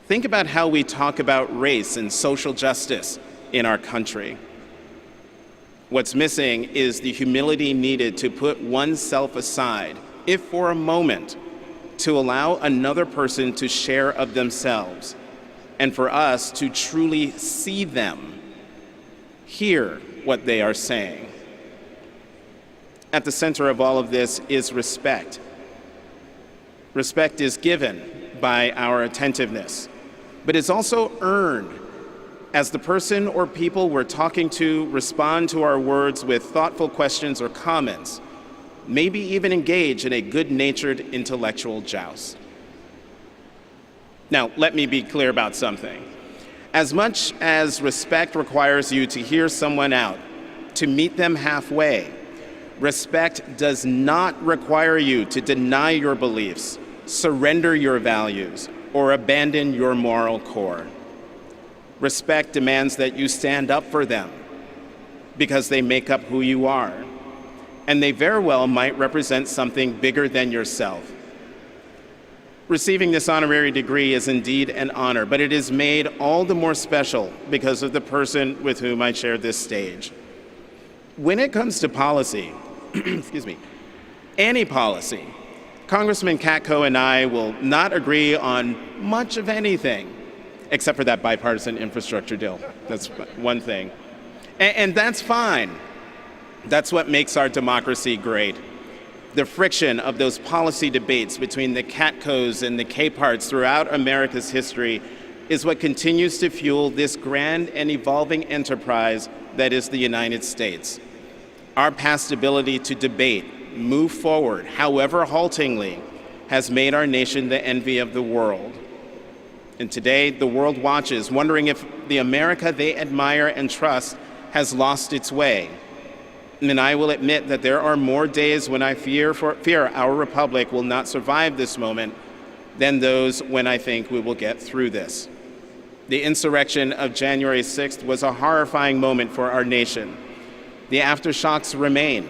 Think about how we talk about race and social justice in our country. What's missing is the humility needed to put oneself aside, if for a moment, to allow another person to share of themselves, and for us to truly see them, hear what they are saying. At the center of all of this is respect. Respect is given by our attentiveness, but it's also earned as the person or people we're talking to respond to our words with thoughtful questions or comments, maybe even engage in a good-natured intellectual joust. Now, let me be clear about something. As much as respect requires you to hear someone out, to meet them halfway, respect does not require you to deny your beliefs, surrender your values, or abandon your moral core. Respect demands that you stand up for them because they make up who you are, and they very well might represent something bigger than yourself. Receiving this honorary degree is indeed an honor, but it is made all the more special because of the person with whom I share this stage. When it comes to policy, excuse me, any policy, Congressman Katko and I will not agree on much of anything, except for that bipartisan infrastructure deal. That's one thing. And that's fine. That's what makes our democracy great. The friction of those policy debates between the Katkos and the Capeharts throughout America's history is what continues to fuel this grand and evolving enterprise that is the United States. Our past ability to debate, move forward, however haltingly, has made our nation the envy of the world. And today, the world watches, wondering if the America they admire and trust has lost its way. And I will admit that there are more days when I fear our republic will not survive this moment than those when I think we will get through this. The insurrection of January 6th was a horrifying moment for our nation. The aftershocks remain.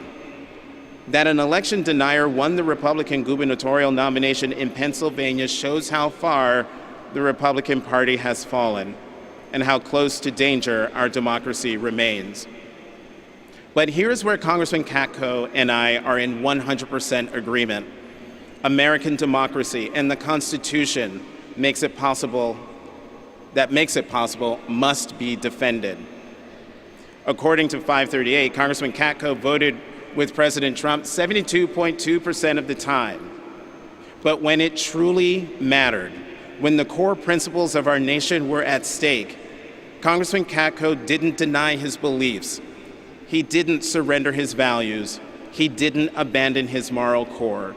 That an election denier won the Republican gubernatorial nomination in Pennsylvania shows how far the Republican Party has fallen and how close to danger our democracy remains. But here's where Congressman Katko and I are in 100% agreement. American democracy and the Constitution makes it possible must be defended. According to 538, Congressman Katko voted with President Trump 72.2% of the time. But when it truly mattered, when the core principles of our nation were at stake, Congressman Katko didn't deny his beliefs. He didn't surrender his values. He didn't abandon his moral core.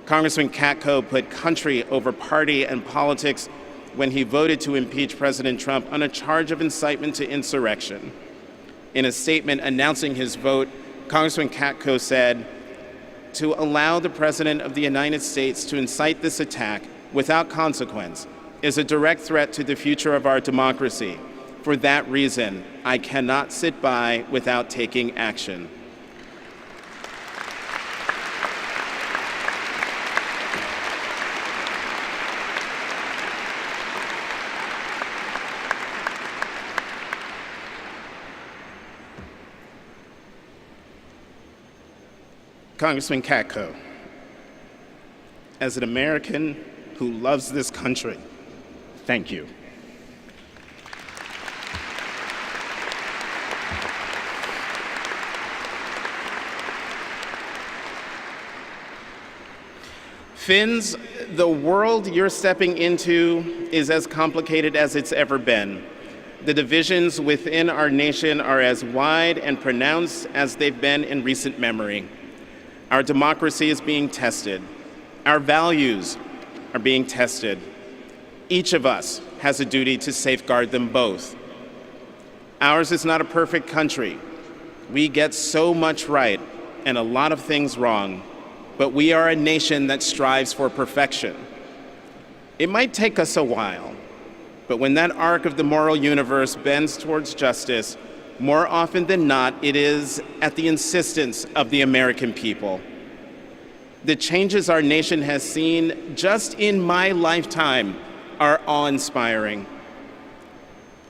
Congressman Katko put country over party and politics when he voted to impeach President Trump on a charge of incitement to insurrection. In a statement announcing his vote, Congressman Katko said, "To allow the President of the United States to incite this attack without consequence is a direct threat to the future of our democracy. For that reason, I cannot sit by without taking action." Congressman Katko, as an American who loves this country, thank you. Finns, the world you're stepping into is as complicated as it's ever been. The divisions within our nation are as wide and pronounced as they've been in recent memory. Our democracy is being tested. Our values are being tested. Each of us has a duty to safeguard them both. Ours is not a perfect country. We get so much right and a lot of things wrong, but we are a nation that strives for perfection. It might take us a while, but when that arc of the moral universe bends towards justice, more often than not, it is at the insistence of the American people. The changes our nation has seen just in my lifetime are awe-inspiring.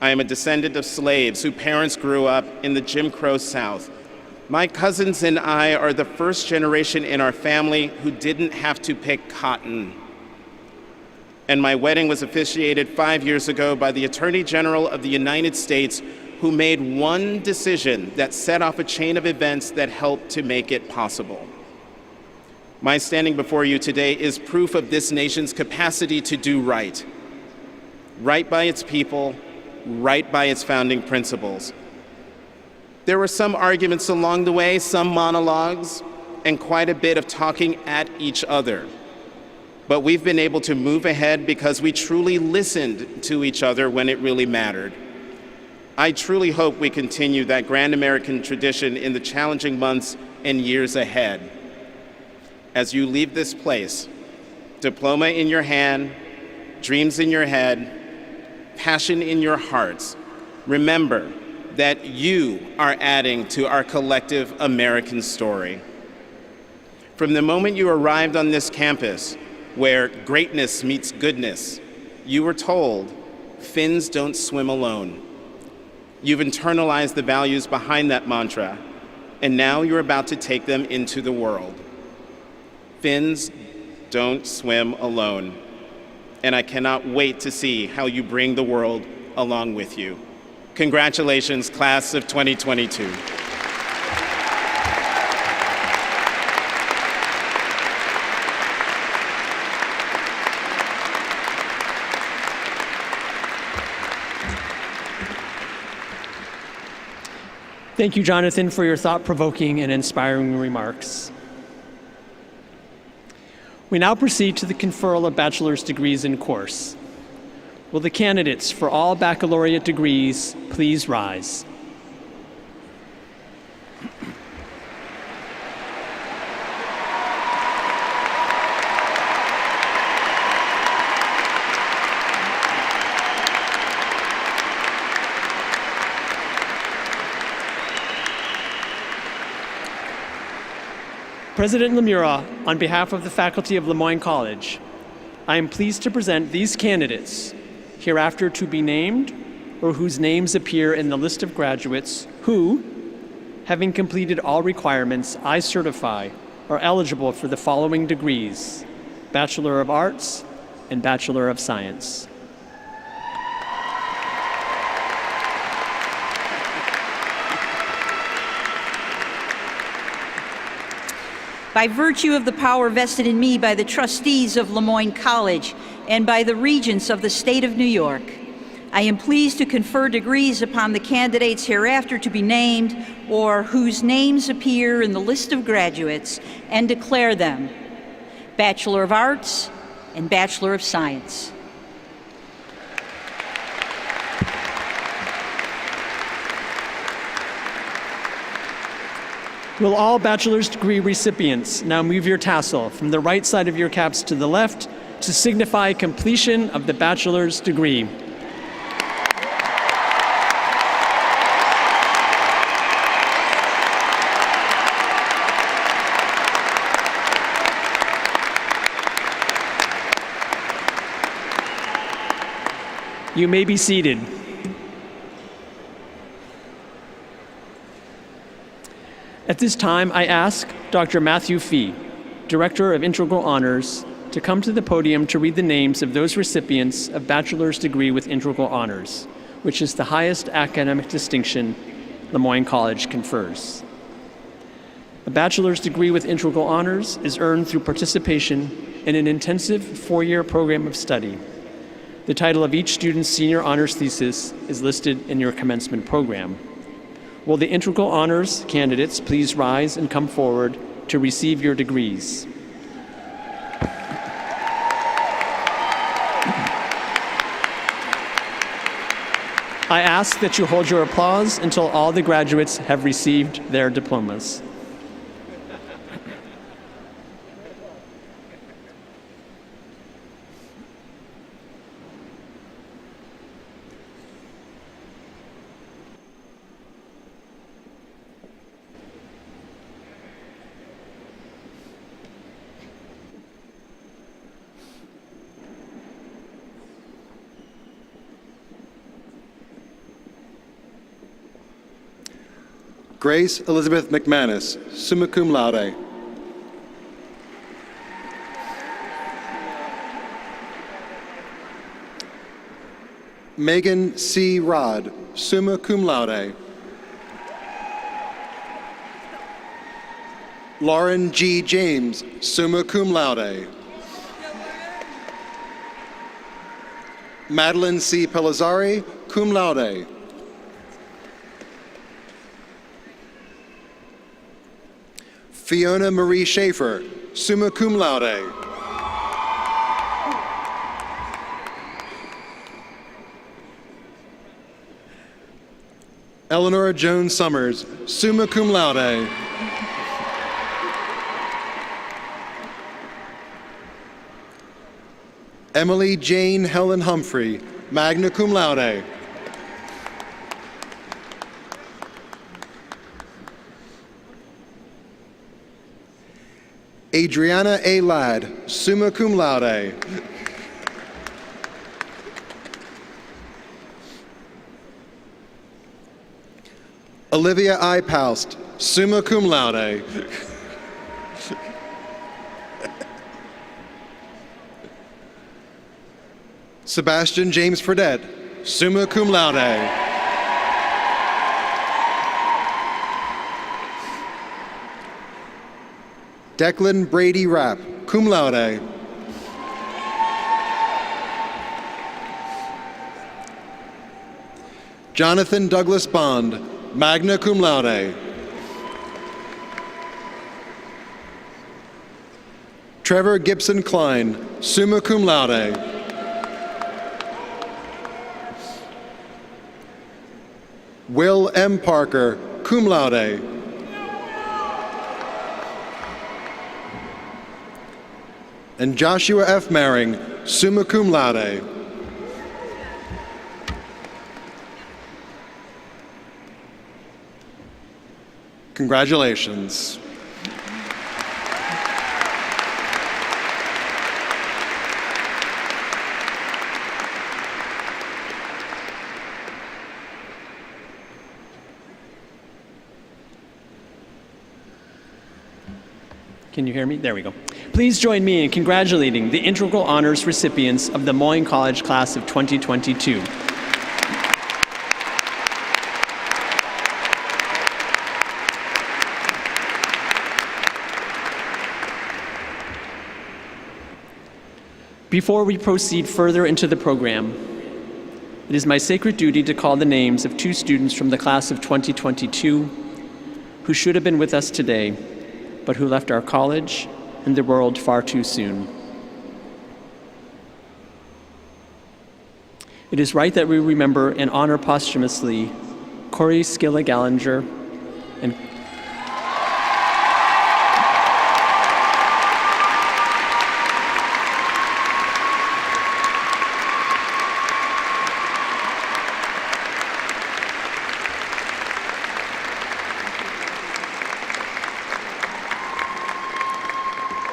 I am a descendant of slaves whose parents grew up in the Jim Crow South. My cousins and I are the first generation in our family who didn't have to pick cotton. And my wedding was officiated 5 years ago by the Attorney General of the United States, who made one decision that set off a chain of events that helped to make it possible. My standing before you today is proof of this nation's capacity to do right. Right by its people, right by its founding principles. There were some arguments along the way, some monologues, and quite a bit of talking at each other. But we've been able to move ahead because we truly listened to each other when it really mattered. I truly hope we continue that grand American tradition in the challenging months and years ahead. As you leave this place, diploma in your hand, dreams in your head, passion in your hearts, remember that you are adding to our collective American story. From the moment you arrived on this campus, where greatness meets goodness, you were told, Finns don't swim alone. You've internalized the values behind that mantra, and now you're about to take them into the world. Finns don't swim alone. And I cannot wait to see how you bring the world along with you. Congratulations, class of 2022. Thank you, Jonathan, for your thought-provoking and inspiring remarks. We now proceed to the conferral of bachelor's degrees in course. Will the candidates for all baccalaureate degrees please rise? President Lemura, on behalf of the faculty of Lemoyne College, I am pleased to present these candidates, hereafter to be named, or whose names appear in the list of graduates who, having completed all requirements I certify, are eligible for the following degrees: Bachelor of Arts and Bachelor of Science. By virtue of the power vested in me by the trustees of Lemoyne College and by the regents of the state of New York, I am pleased to confer degrees upon the candidates hereafter to be named or whose names appear in the list of graduates and declare them Bachelor of Arts and Bachelor of Science. Will all bachelor's degree recipients now move your tassel from the right side of your caps to the left to signify completion of the bachelor's degree? You may be seated. At this time, I ask Dr. Matthew Fee, Director of Integral Honors, to come to the podium to read the names of those recipients of bachelor's degree with Integral Honors, which is the highest academic distinction Lemoyne College confers. A bachelor's degree with Integral Honors is earned through participation in an intensive 4-year program of study. The title of each student's senior honors thesis is listed in your commencement program. Will the Integral Honors candidates please rise and come forward to receive your degrees? I ask that you hold your applause until all the graduates have received their diplomas. Grace Elizabeth McManus, summa cum laude. Megan C. Rod, summa cum laude. Lauren G. James, summa cum laude. Madeline C. Pellizzari, cum laude. Fiona Marie Schaefer, summa cum laude. Eleanor Jones Summers, summa cum laude. Emily Jane Helen Humphrey, magna cum laude. Adriana A. Ladd, summa cum laude. Olivia I. Paust, summa cum laude. Sebastian James Fredette, summa cum laude. Declan Brady Rapp, cum laude. Jonathan Douglas Bond, magna cum laude. Trevor Gibson Klein, summa cum laude. Will M. Parker, cum laude. And Joshua F. Maring, summa cum laude. Congratulations. Can you hear me? There we go. Please join me in congratulating the integral honors recipients of the Moyne College class of 2022. Before we proceed further into the program, it is my sacred duty to call the names of two students from the class of 2022 who should have been with us today, but who left our college and the world far too soon. It is right that we remember and honor posthumously Corey Skilla Gallinger and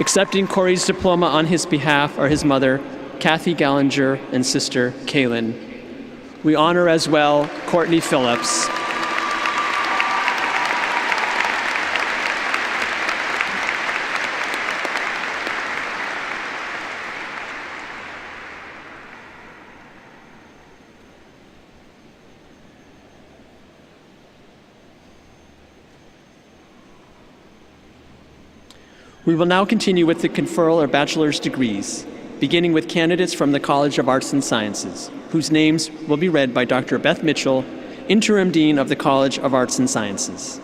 accepting Corey's diploma on his behalf are his mother, Kathy Gallinger, and sister, Kaylin. We honor as well Courtney Phillips. We will now continue with the conferral of bachelor's degrees, beginning with candidates from the College of Arts and Sciences, whose names will be read by Dr. Beth Mitchell, Interim Dean of the College of Arts and Sciences.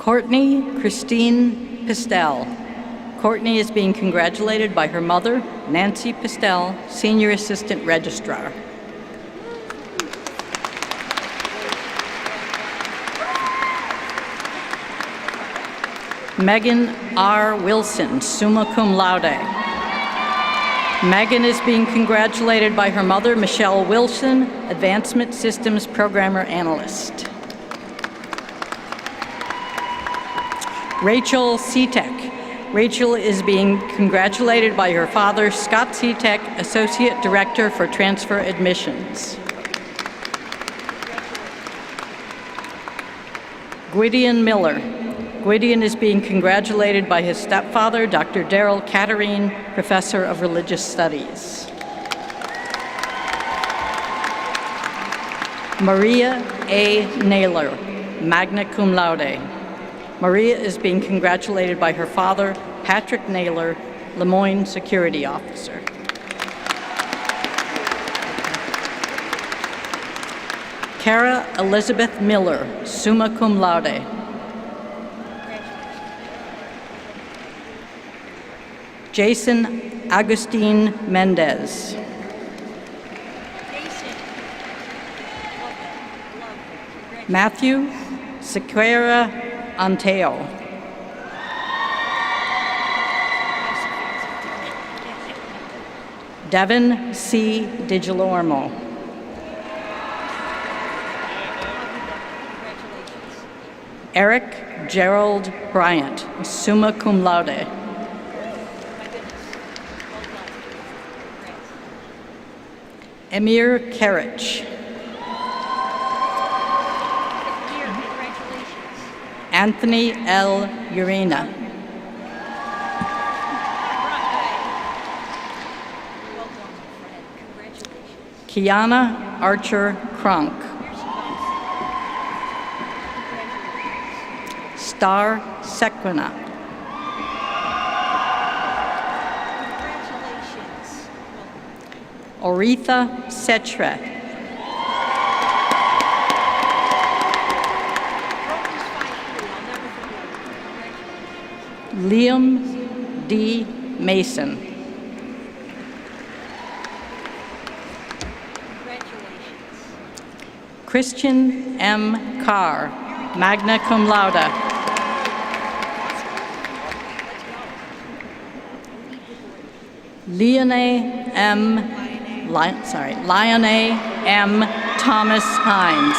Courtney Christine Pistel. Courtney is being congratulated by her mother, Nancy Pistel, Senior Assistant Registrar. Megan R. Wilson, summa cum laude. Megan is being congratulated by her mother, Michelle Wilson, Advancement Systems Programmer Analyst. Rachel Setek. Rachel is being congratulated by her father, Scott Setek, Associate Director for Transfer Admissions. Gwydion Miller. Gwydion is being congratulated by his stepfather, Dr. Daryl Catterine, Professor of Religious Studies. Maria A. Naylor, magna cum laude. Maria is being congratulated by her father, Patrick Naylor, Lemoyne Security Officer. Kara Elizabeth Miller, summa cum laude. Jason Agustin Mendez. Matthew Sequeira Anteo. Devin C. DiGiormo. Eric Gerald Bryant, summa cum laude. Emir Karich. Anthony L. Urena. Kiana Archer Kronk. Star Sequina. Oretha Setre. Liam D. Mason. Christian M. Carr, magna cum laude. Lione M. Thomas Hines.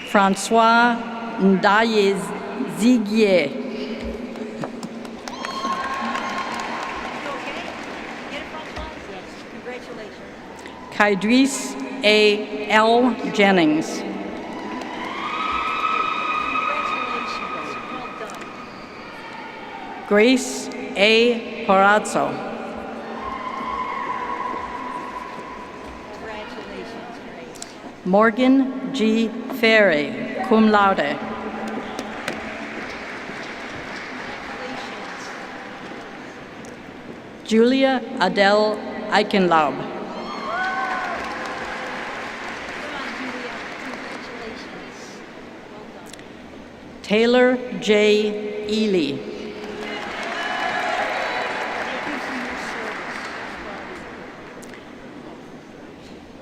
Francois Ndaye Ziguier. Kydris A. L. Jennings. Grace A. Porazzo. Morgan G. Ferry, cum laude. Julia Adele Eichenlaub. Taylor J. Ely.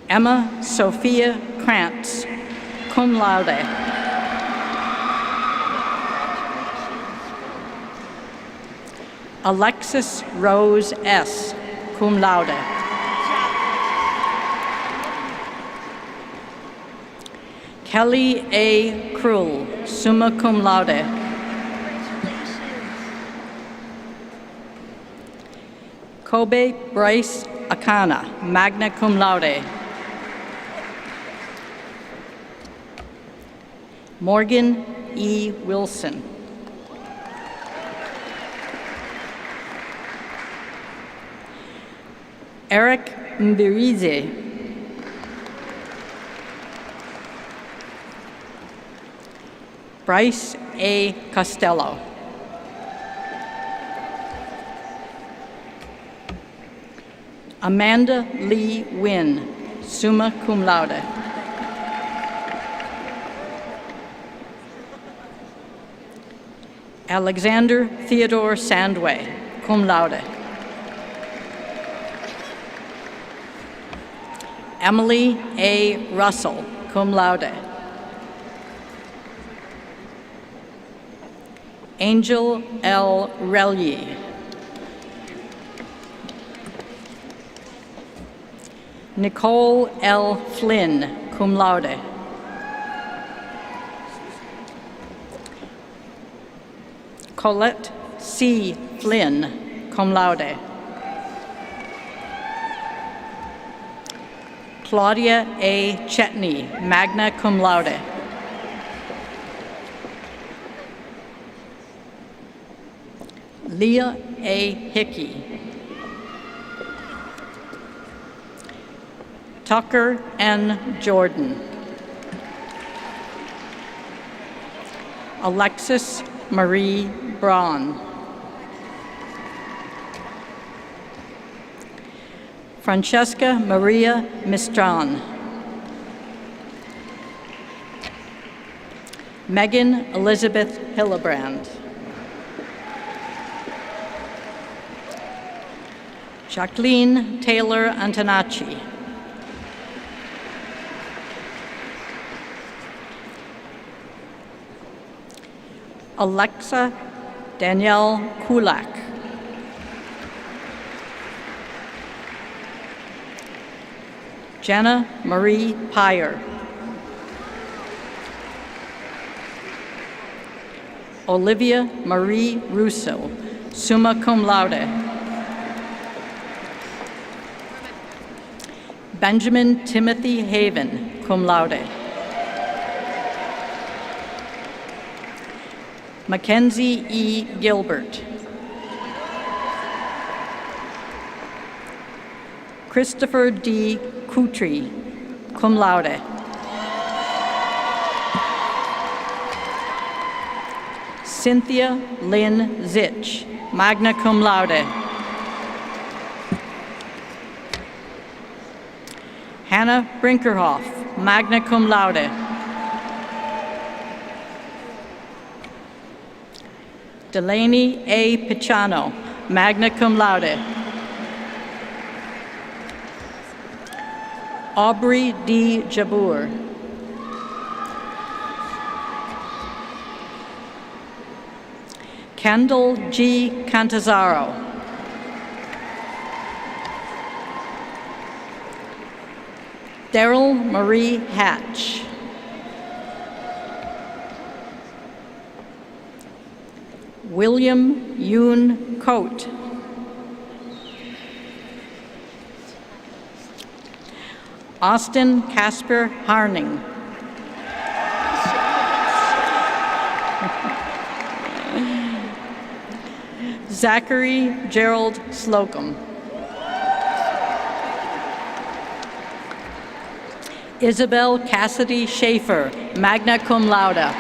Emma Sophia Krantz, cum laude. Alexis Rose S., cum laude. Kelly A. Krull, summa cum laude. Kobe Bryce Akana, magna cum laude. Morgan E. Wilson. Eric Mbirize. Bryce A. Costello. Amanda Lee Wynn, summa cum laude. Alexander Theodore Sandway, cum laude. Emily A. Russell, cum laude. Angel L. Relye. Nicole L. Flynn, cum laude. Colette C. Flynn, cum laude. Claudia A. Chetney, magna cum laude. Leah A. Hickey. Tucker N. Jordan. Alexis Marie Braun. Francesca Maria Mistran. Megan Elizabeth Hillebrand. Jacqueline Taylor Antonacci. Alexa Danielle Kulak. Jenna Marie Pyer. Olivia Marie Russo, summa cum laude. Benjamin Timothy Haven, cum laude. Mackenzie E. Gilbert. Christopher D. Kutri, cum laude. Cynthia Lynn Zitch, magna cum laude. Hannah Brinkerhoff, magna cum laude. Delaney A. Picciano, magna cum laude. Aubrey D. Jabour. Kendall G. Cantazaro. Daryl Marie Hatch. William Yoon Coate. Austin Casper Harning. Zachary Gerald Slocum. Isabel Cassidy Schaefer, magna cum laude.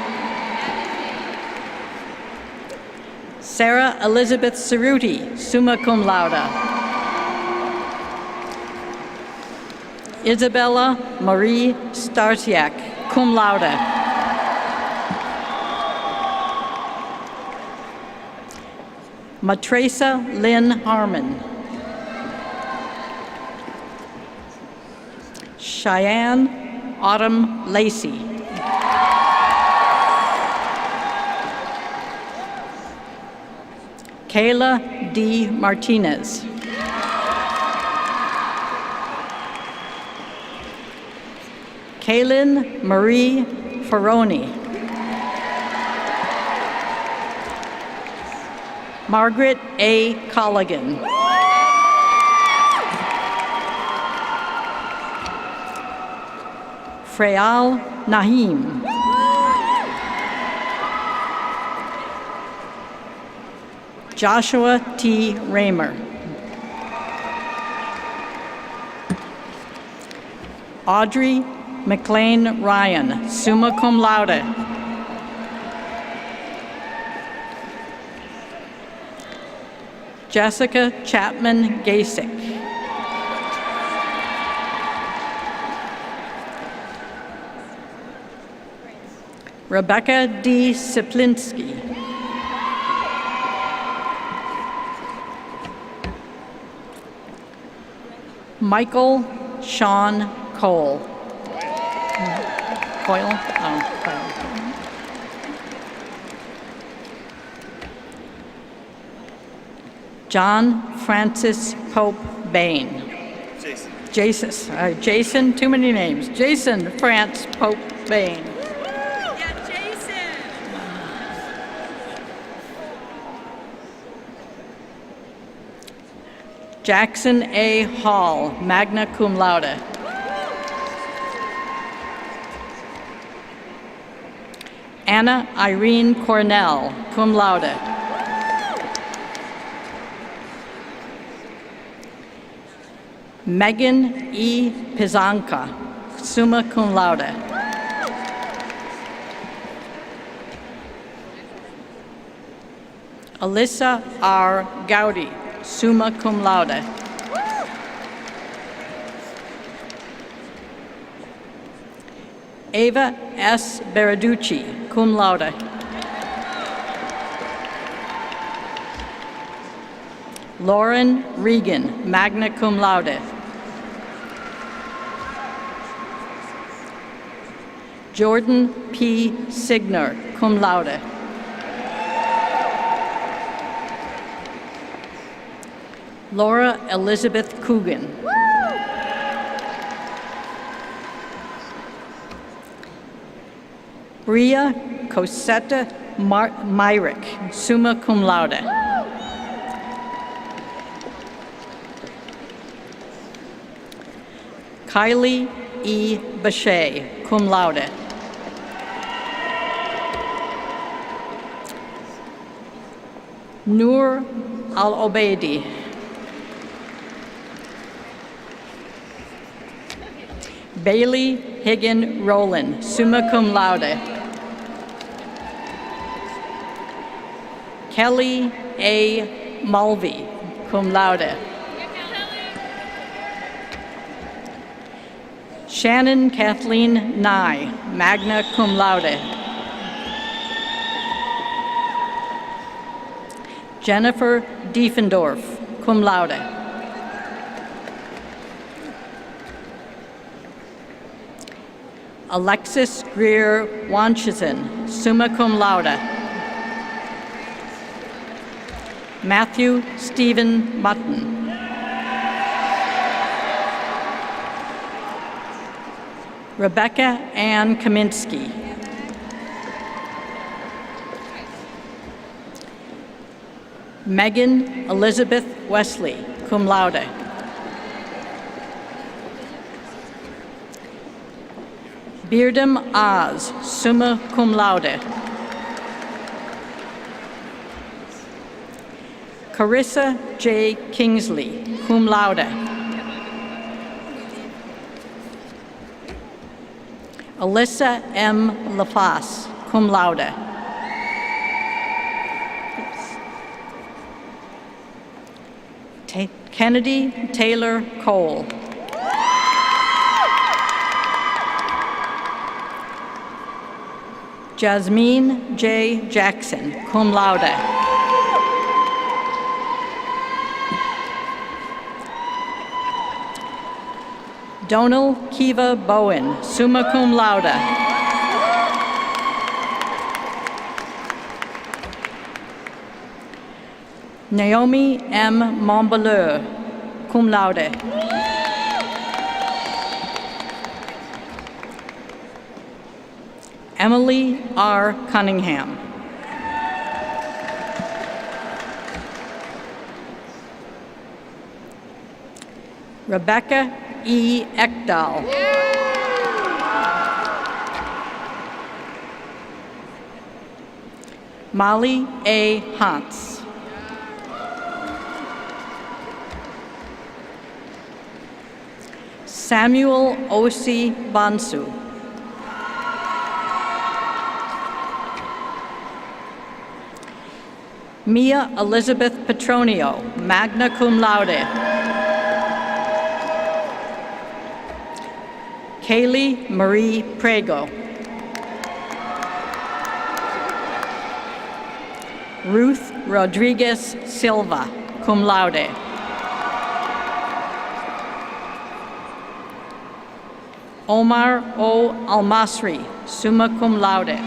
Sarah Elizabeth Cerruti, summa cum laude. Isabella Marie Starsiak, cum laude. Matresa Lynn Harmon. Cheyenne Autumn Lacey. Kayla D. Martinez. Kaylin Marie Ferroni. Margaret A. Colligan. Freyal Nahim. Joshua T. Raymer. Audrey McLean Ryan, summa cum laude. Jessica Chapman Gasick. Rebecca D. Siplinski. Michael Sean Cole. Coyle? Oh, Coyle. John Francis Pope Bain. Jason, too many names. Jason France Pope Bain. Yeah, Jason. Jackson A. Hall, magna cum laude. Anna Irene Cornell, cum laude. Megan E. Pizanka, summa cum laude. Alyssa R. Gowdy, summa cum laude. Ava S. Beraducci, cum laude. Lauren Regan, magna cum laude. Jordan P. Signer, cum laude. Laura Elizabeth Coogan. Bria Cosetta Myrick, summa cum laude. Kylie E. Bechet, cum laude. Noor Al-Obeidi. Bailey Higgin Rowland, summa cum laude. Kelly A. Mulvey, cum laude. Shannon Kathleen Nye, magna cum laude. Jennifer Diefendorf, cum laude. Alexis Greer Wanchison, summa cum laude. Matthew Stephen Mutton. Rebecca Ann Kaminsky. Megan Elizabeth Wesley, cum laude. Beardam Oz, summa cum laude. Carissa J. Kingsley, cum laude. Alyssa M. LaFasse, cum laude. Kennedy Taylor Cole. Jasmine J. Jackson, cum laude. Donal Kiva Bowen, summa cum laude. Naomi M. Montbeleur, cum laude. Emily R. Cunningham. Rebecca E. Ekdahl. Molly A. Hans. Samuel O.C. Bansu. Mia Elizabeth Petronio, magna cum laude. Kaylee Marie Prego. Ruth Rodriguez Silva, cum laude. Omar O. Almasri, summa cum laude.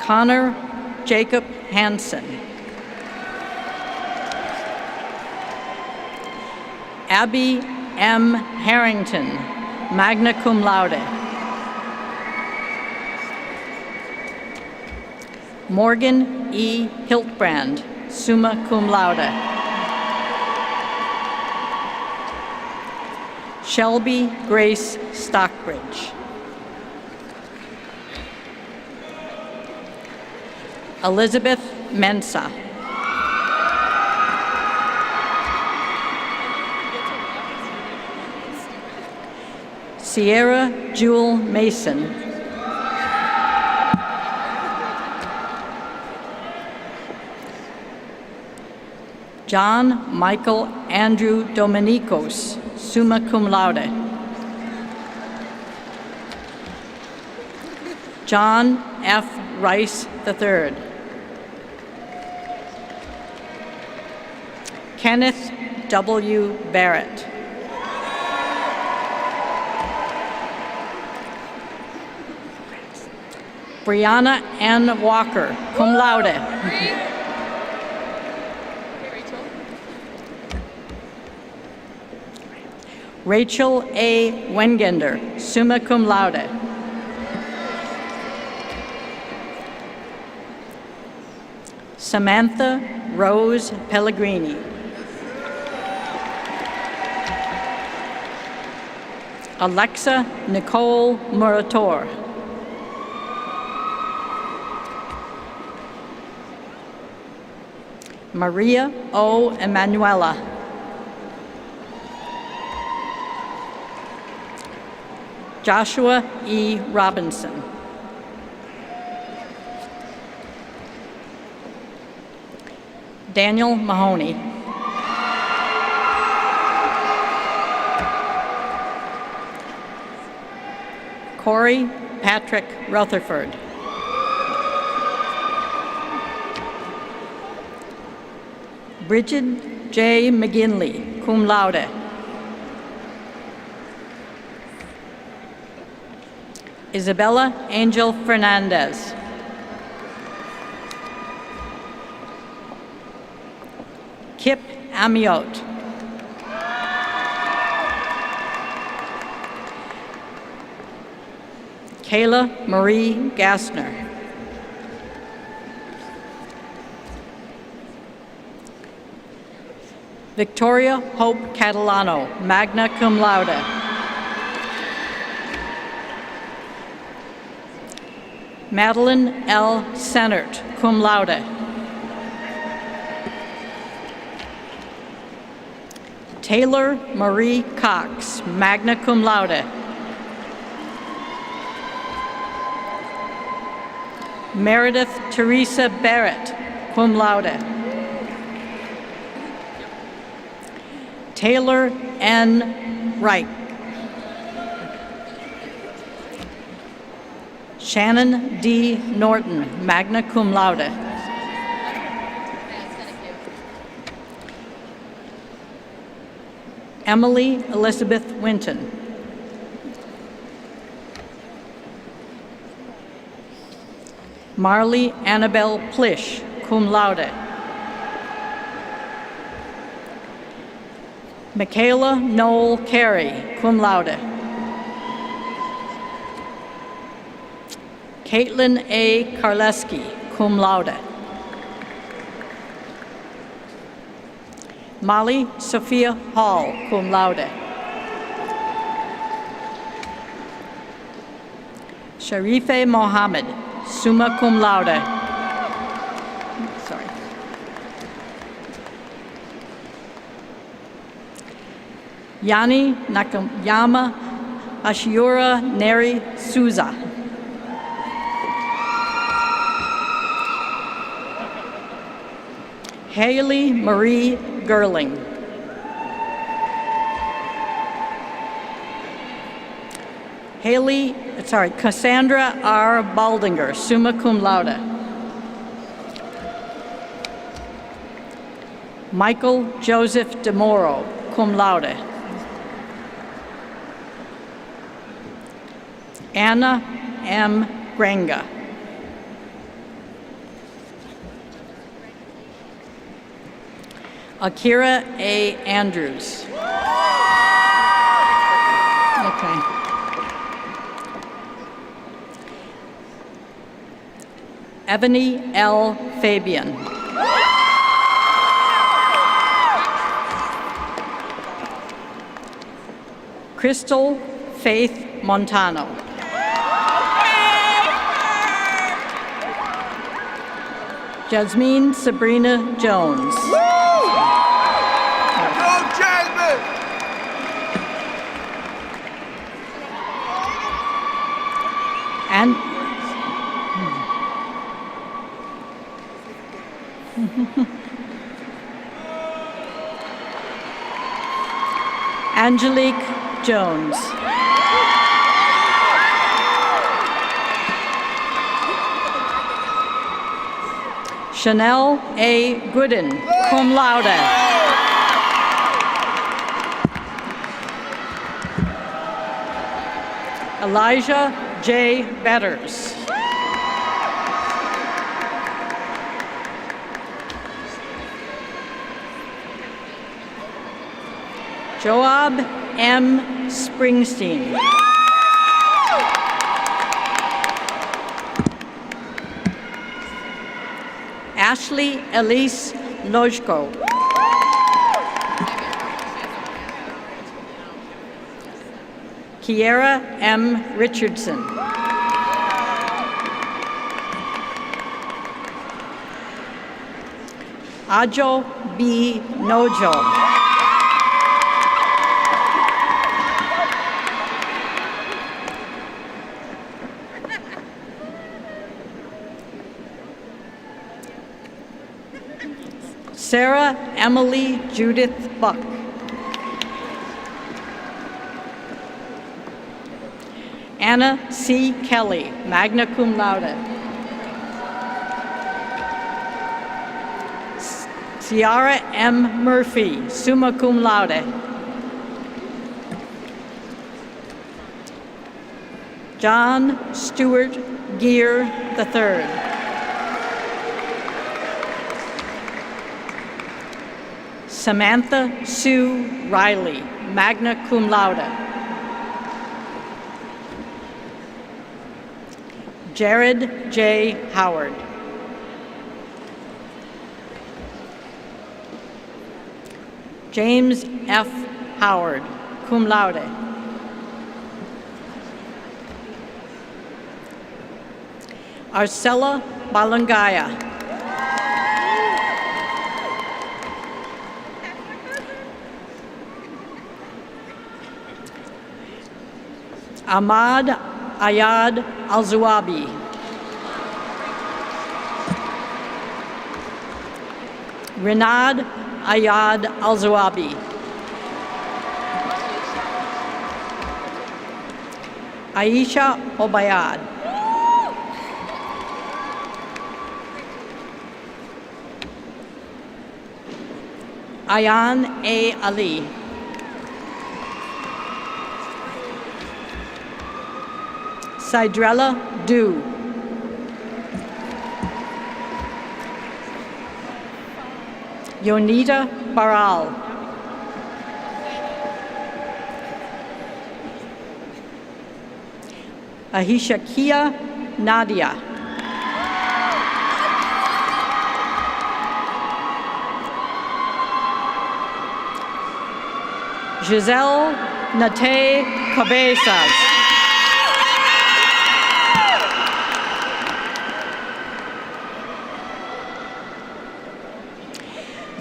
Connor Jacob Hansen. Abby M. Harrington, magna cum laude. Morgan E. Hiltbrand, summa cum laude. Shelby Grace Stockbridge. Elizabeth Mensa. Sierra Jewel Mason. John Michael Andrew Dominicos, summa cum laude. John F. Rice III. Kenneth W. Barrett. Brianna N. Walker, cum laude. Rachel A. Wengender, summa cum laude. Samantha Rose Pellegrini. Alexa Nicole Murator. Maria O. Emanuela. Joshua E. Robinson. Daniel Mahoney. Corey Patrick Rutherford. Bridget J. McGinley, cum laude. Isabella Angel Fernandez. Kip Amiot. Kayla Marie Gassner. Victoria Hope Catalano, magna cum laude. Madeline L. Sennert, cum laude. Taylor Marie Cox, magna cum laude. Meredith Teresa Barrett, cum laude. Taylor N. Wright. Shannon D. Norton, magna cum laude. Emily Elizabeth Winton. Marley Annabelle Plish, cum laude. Michaela Noel Carey, cum laude. Caitlin A. Karleski, cum laude. Molly Sophia Hall, cum laude. Sharife Mohammed, summa cum laude. Sorry. Yani Nakayama Ashiura Neri Souza. Haley Marie Gerling. Cassandra R. Baldinger, summa cum laude. Michael Joseph DeMoro, cum laude. Anna M. Grenga. Akira A. Andrews. Okay. Ebony L. Fabian. Crystal Faith Montano. Jasmine Sabrina Jones. And Angelique Jones. Chanel A. Gooden, cum laude. Elijah J. Betters. Joab M. Springsteen. Ashley Elise Lojko. Kiera M. Richardson. Ajo B. Nojo. Sarah Emily Judith Buck. Anna C. Kelly, magna cum laude. Ciara M. Murphy, summa cum laude. John Stewart Gear III. Samantha Sue Riley, magna cum laude. Jared J. Howard. James F. Howard, cum laude. Arcella Balangaya. Ahmad Ayad Al-Zuabi. Renad Ayad Al-Zuabi. Aisha Obayad. Ayan A. Ali. Sidrella Du. Yonita Baral. Ahishakia Nadia. Giselle Nate Cabezas.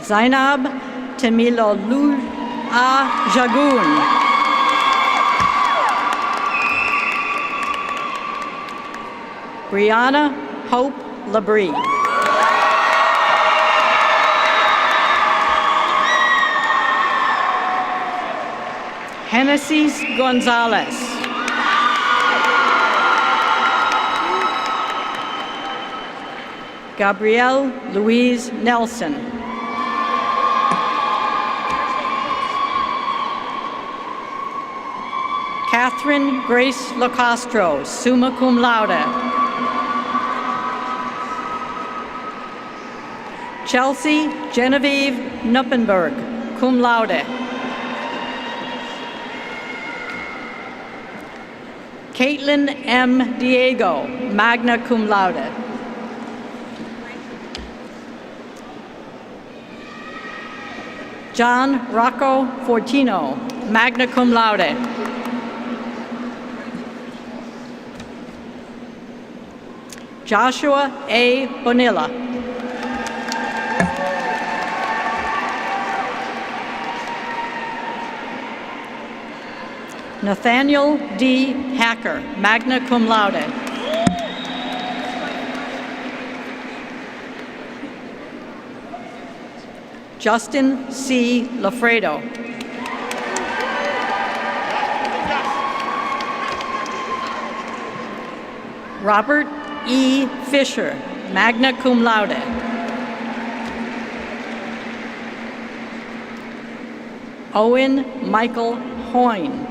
Zainab Temilolu A. Jagun. Brianna Hope Labrie. Genesis Gonzalez. Gabrielle Louise Nelson. Catherine Grace Locastro, summa cum laude. Chelsea Genevieve Nuppenberg, cum laude. Caitlin M. Diego, magna cum laude. John Rocco Fortino, magna cum laude. Joshua A. Bonilla. Nathaniel D. Hacker, magna cum laude. Justin C. Lafredo. Robert E. Fisher, magna cum laude. Owen Michael Hoyne,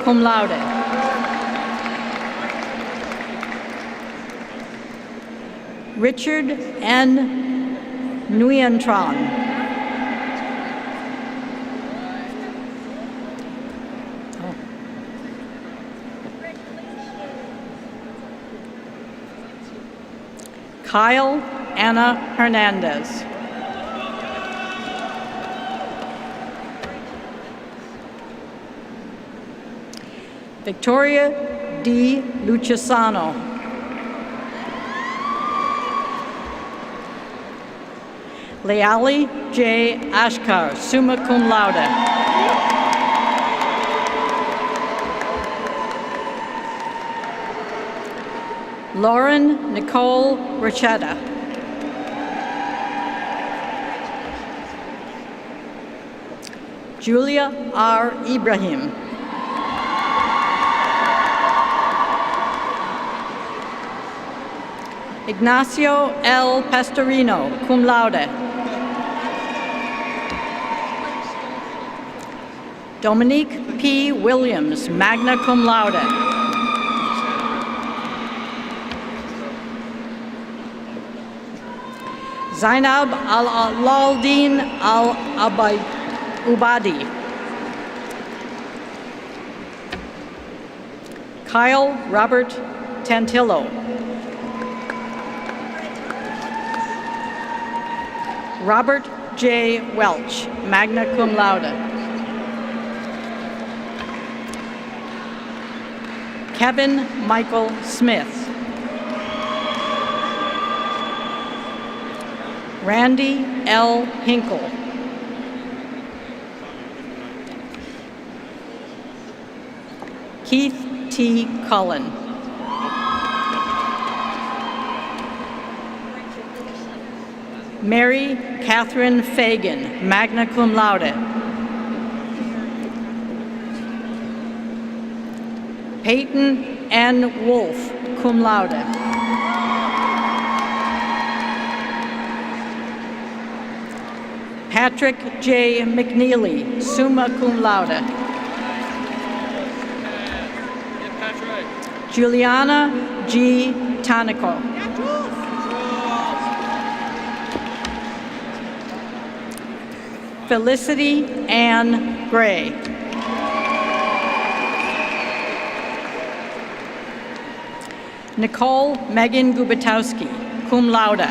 cum laude. Richard N. Nguyen-Tran. Kyle Anna Hernandez. Victoria D. Lucisano. Leali J. Ashkar, summa cum laude. Lauren Nicole Rachetta. Julia R. Ibrahim. Ignacio L. Pastorino, cum laude. Dominique P. Williams, magna cum laude. Zainab Al-Laldin Al-Ubadi. Kyle Robert Tantillo. Robert J. Welch, magna cum laude. Kevin Michael Smith. Randy L. Hinkle. Keith T. Cullen. Mary Catherine Fagan, magna cum laude. Peyton N. Wolf, cum laude. Patrick J. McNeely, summa cum laude. Juliana G. Tanico. Felicity Ann Gray. Nicole Megan Gubitowski, cum laude.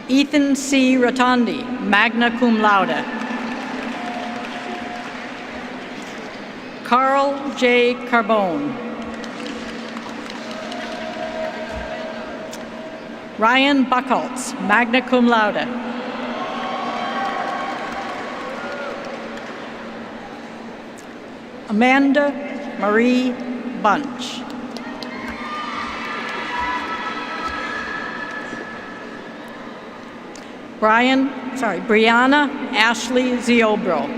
Ethan C. Rotondi, magna cum laude. Carl J. Carbone. Ryan Buckholtz, magna cum laude. Amanda Marie Bunch. Brianna Ashley Ziobro.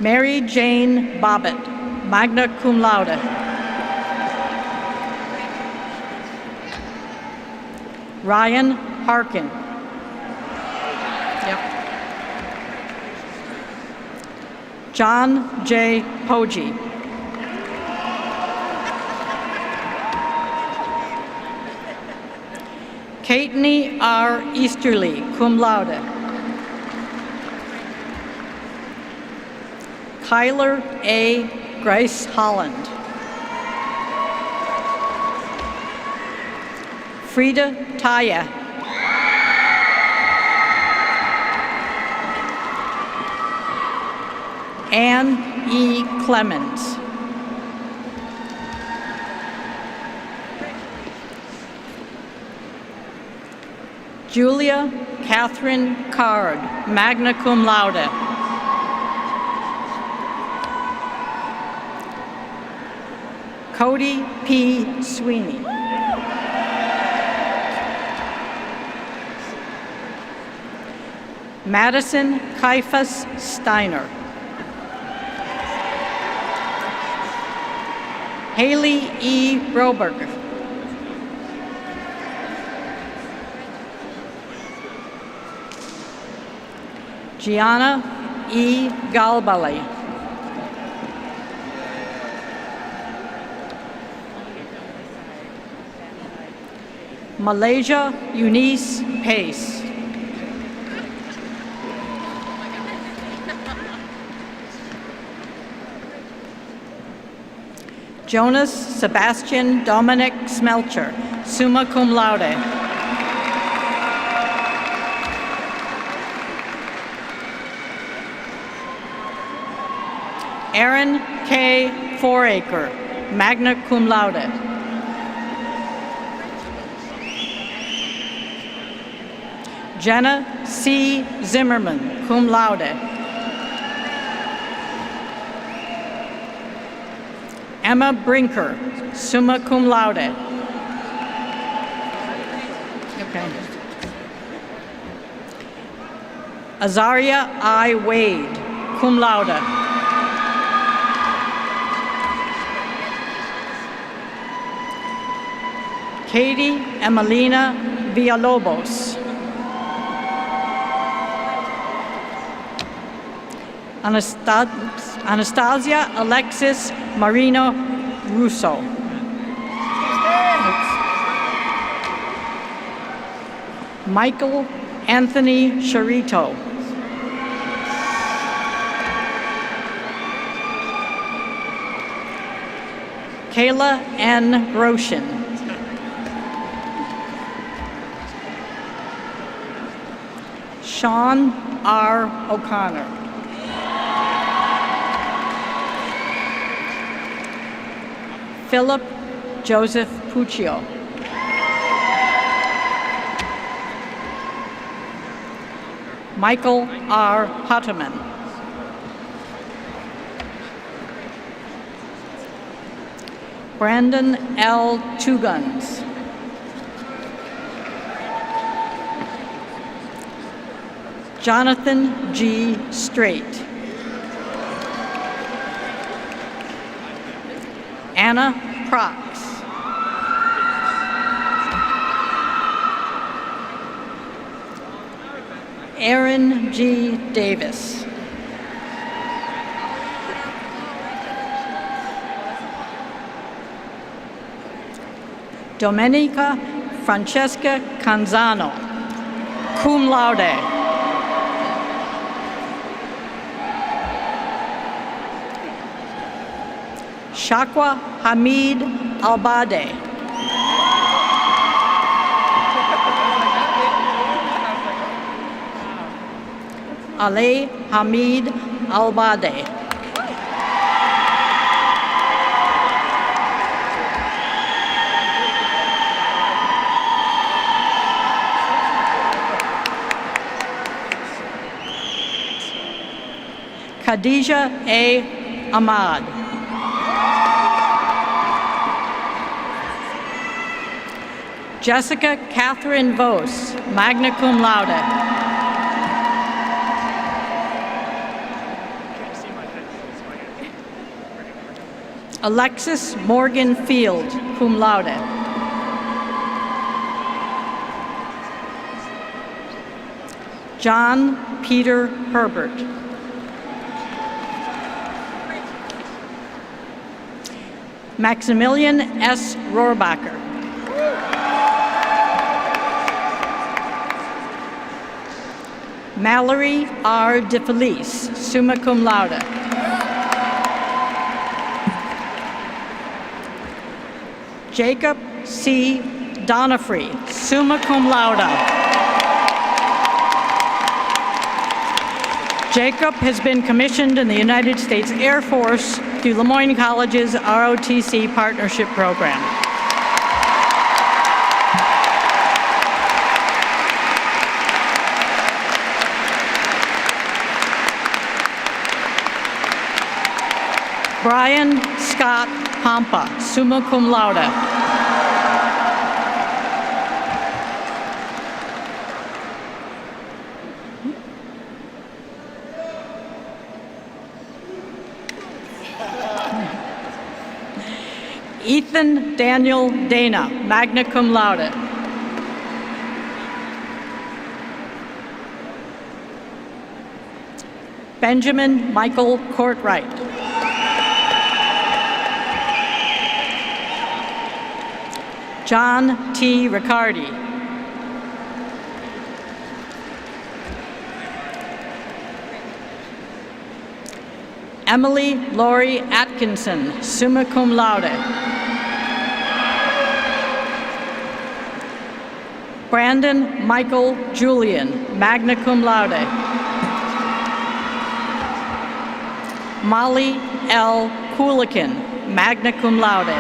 Mary Jane Bobbitt, magna cum laude. Ryan Harkin. Yep. John J. Poggi. Katney R. Easterly, cum laude. Kyler A. Grace Holland. Frida Taya. Anne E. Clemens. Julia Catherine Card, magna cum laude. Cody P. Sweeney. Madison Caiaphas Steiner. Haley E. Broberg. Gianna E. Galbali. Malaysia Eunice Pace. Jonas Sebastian Dominic Smelcher, summa cum laude. Aaron K. Foraker, magna cum laude. Jenna C. Zimmerman, cum laude. Emma Brinker, summa cum laude. Okay. Azaria I. Wade, cum laude. Katie Emelina Villalobos. Anastasia Alexis Marino Russo. Michael Anthony Charito. Kayla N. Roshan. Sean R. O'Connor. Philip Joseph Puccio. Michael R. Hotterman. Brandon L. Twoguns. Jonathan G. Strait. Anna Prox. Aaron G. Davis. Domenica Francesca Canzano, cum laude. Shakwa Hamid Albade. Ali Hamid Albade. Khadija A. Ahmad. Jessica Catherine Vos, magna cum laude. Alexis Morgan Field, cum laude. John Peter Herbert. Maximilian S. Rohrbacher. Mallory R. DeFelice, summa cum laude. Jacob C. Donofrey, summa cum laude. Jacob has been commissioned in the United States Air Force through Le Moyne College's ROTC Partnership Program. Brian Scott Pompa, summa cum laude. Ethan Daniel Dana, magna cum laude. Benjamin Michael Courtwright. John T. Riccardi. Emily Laurie Atkinson, summa cum laude. Brandon Michael Julian, magna cum laude. Molly L. Coolican, magna cum laude.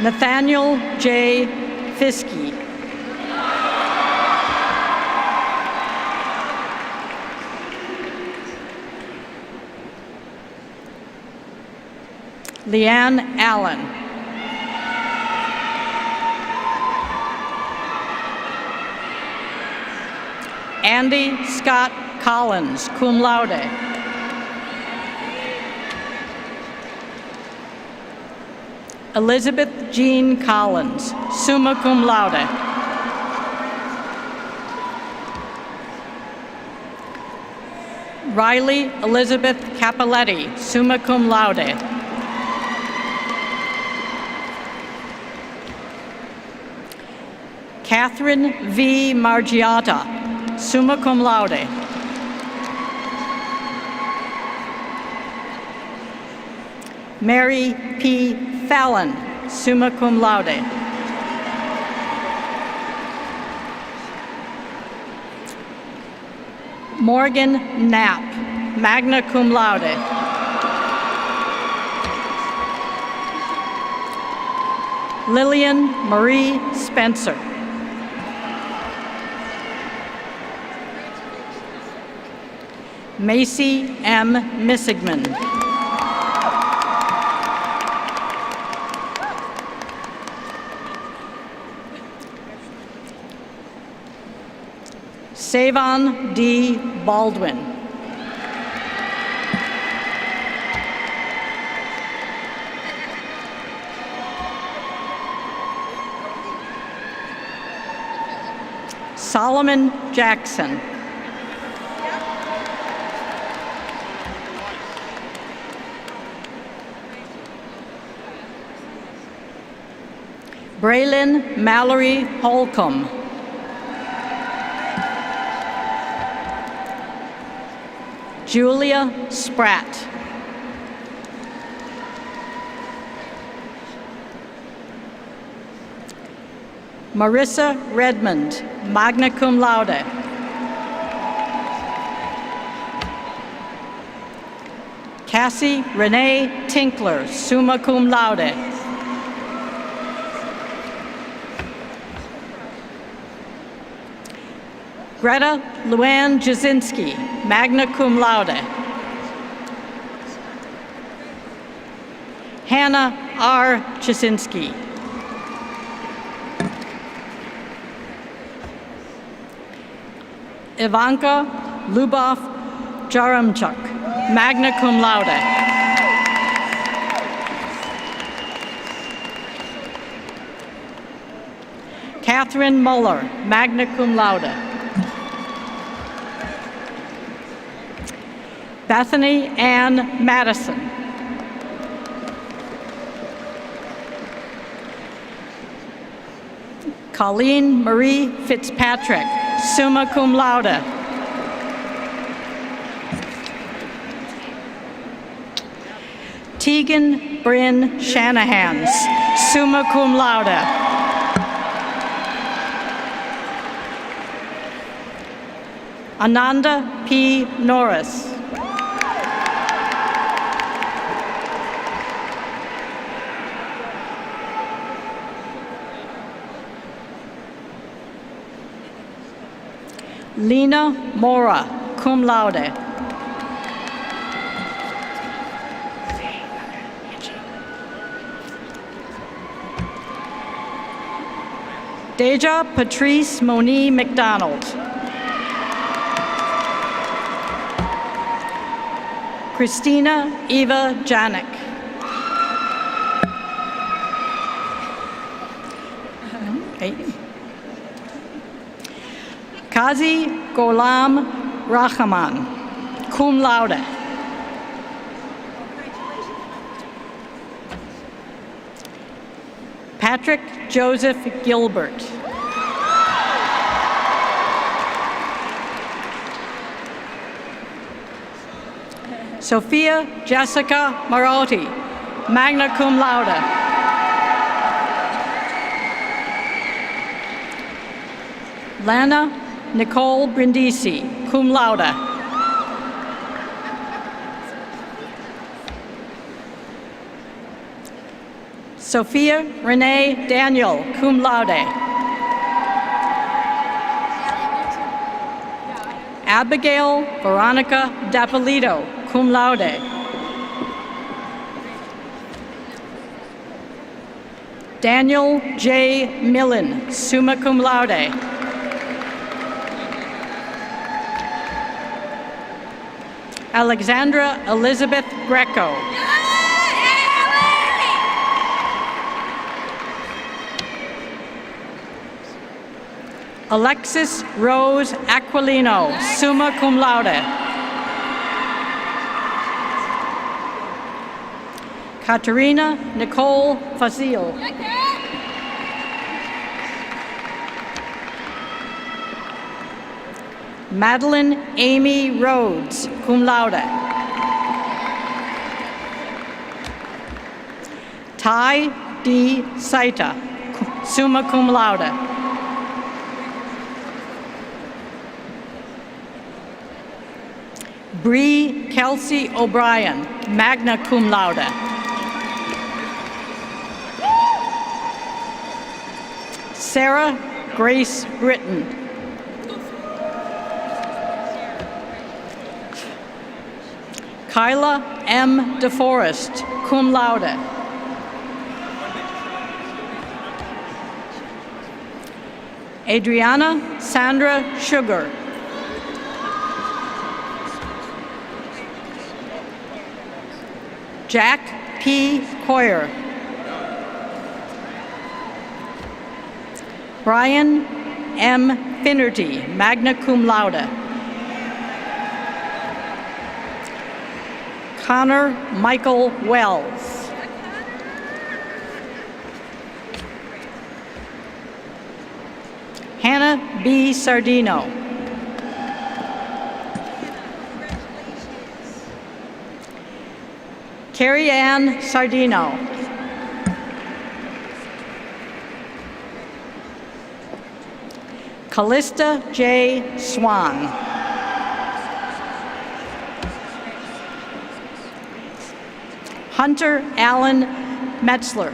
Nathaniel J. Fiske. Leanne Allen. Andy Scott Collins, cum laude. Elizabeth Jean Collins, summa cum laude. Riley Elizabeth Capoletti, summa cum laude. Catherine V. Margiata, summa cum laude. Mary P. Fallon, summa cum laude. Morgan Knapp, magna cum laude. Lillian Marie Spencer. Macy M. Missigman. Savon D. Baldwin. Solomon Jackson. Braylon Mallory Holcomb. Julia Spratt. Marissa Redmond, magna cum laude. Cassie Renee Tinkler, summa cum laude. Greta Luann Jasinski, magna cum laude. Hannah R. Jasinski. Ivanka Lubov Jaramchuk, magna cum laude. Catherine Muller, magna cum laude. Bethany Ann Madison. Colleen Marie Fitzpatrick, summa cum laude. Tegan Bryn Shanahans, summa cum laude. Ananda P. Norris. Lena Mora, cum laude. Deja Patrice Monique McDonald. Christina Eva Janik. Okay. Kazi Golam Rahman, cum laude. Patrick Joseph Gilbert. Sophia Jessica Marotti, magna cum laude. Lana Nicole Brindisi, cum laude. Sophia Renee Daniel, cum laude. Abigail Veronica Dapolito, cum laude. Daniel J. Millen, summa cum laude. Alexandra Elizabeth Greco. Alexis Rose Aquilino, summa cum laude. Katerina Nicole Fazil. Madeline Amy Rhodes, cum laude. Ty D. Saita, summa cum laude. Bree Kelsey O'Brien, magna cum laude. Sarah Grace Britton. Kyla M. DeForest, cum laude. Adriana Sandra Sugar. Jack P. Coyer. Brian M. Finnerty, magna cum laude. Connor Michael Wells. Hannah B. Sardino. Carrie Ann Sardino. Callista J. Swan. Hunter Allen Metzler.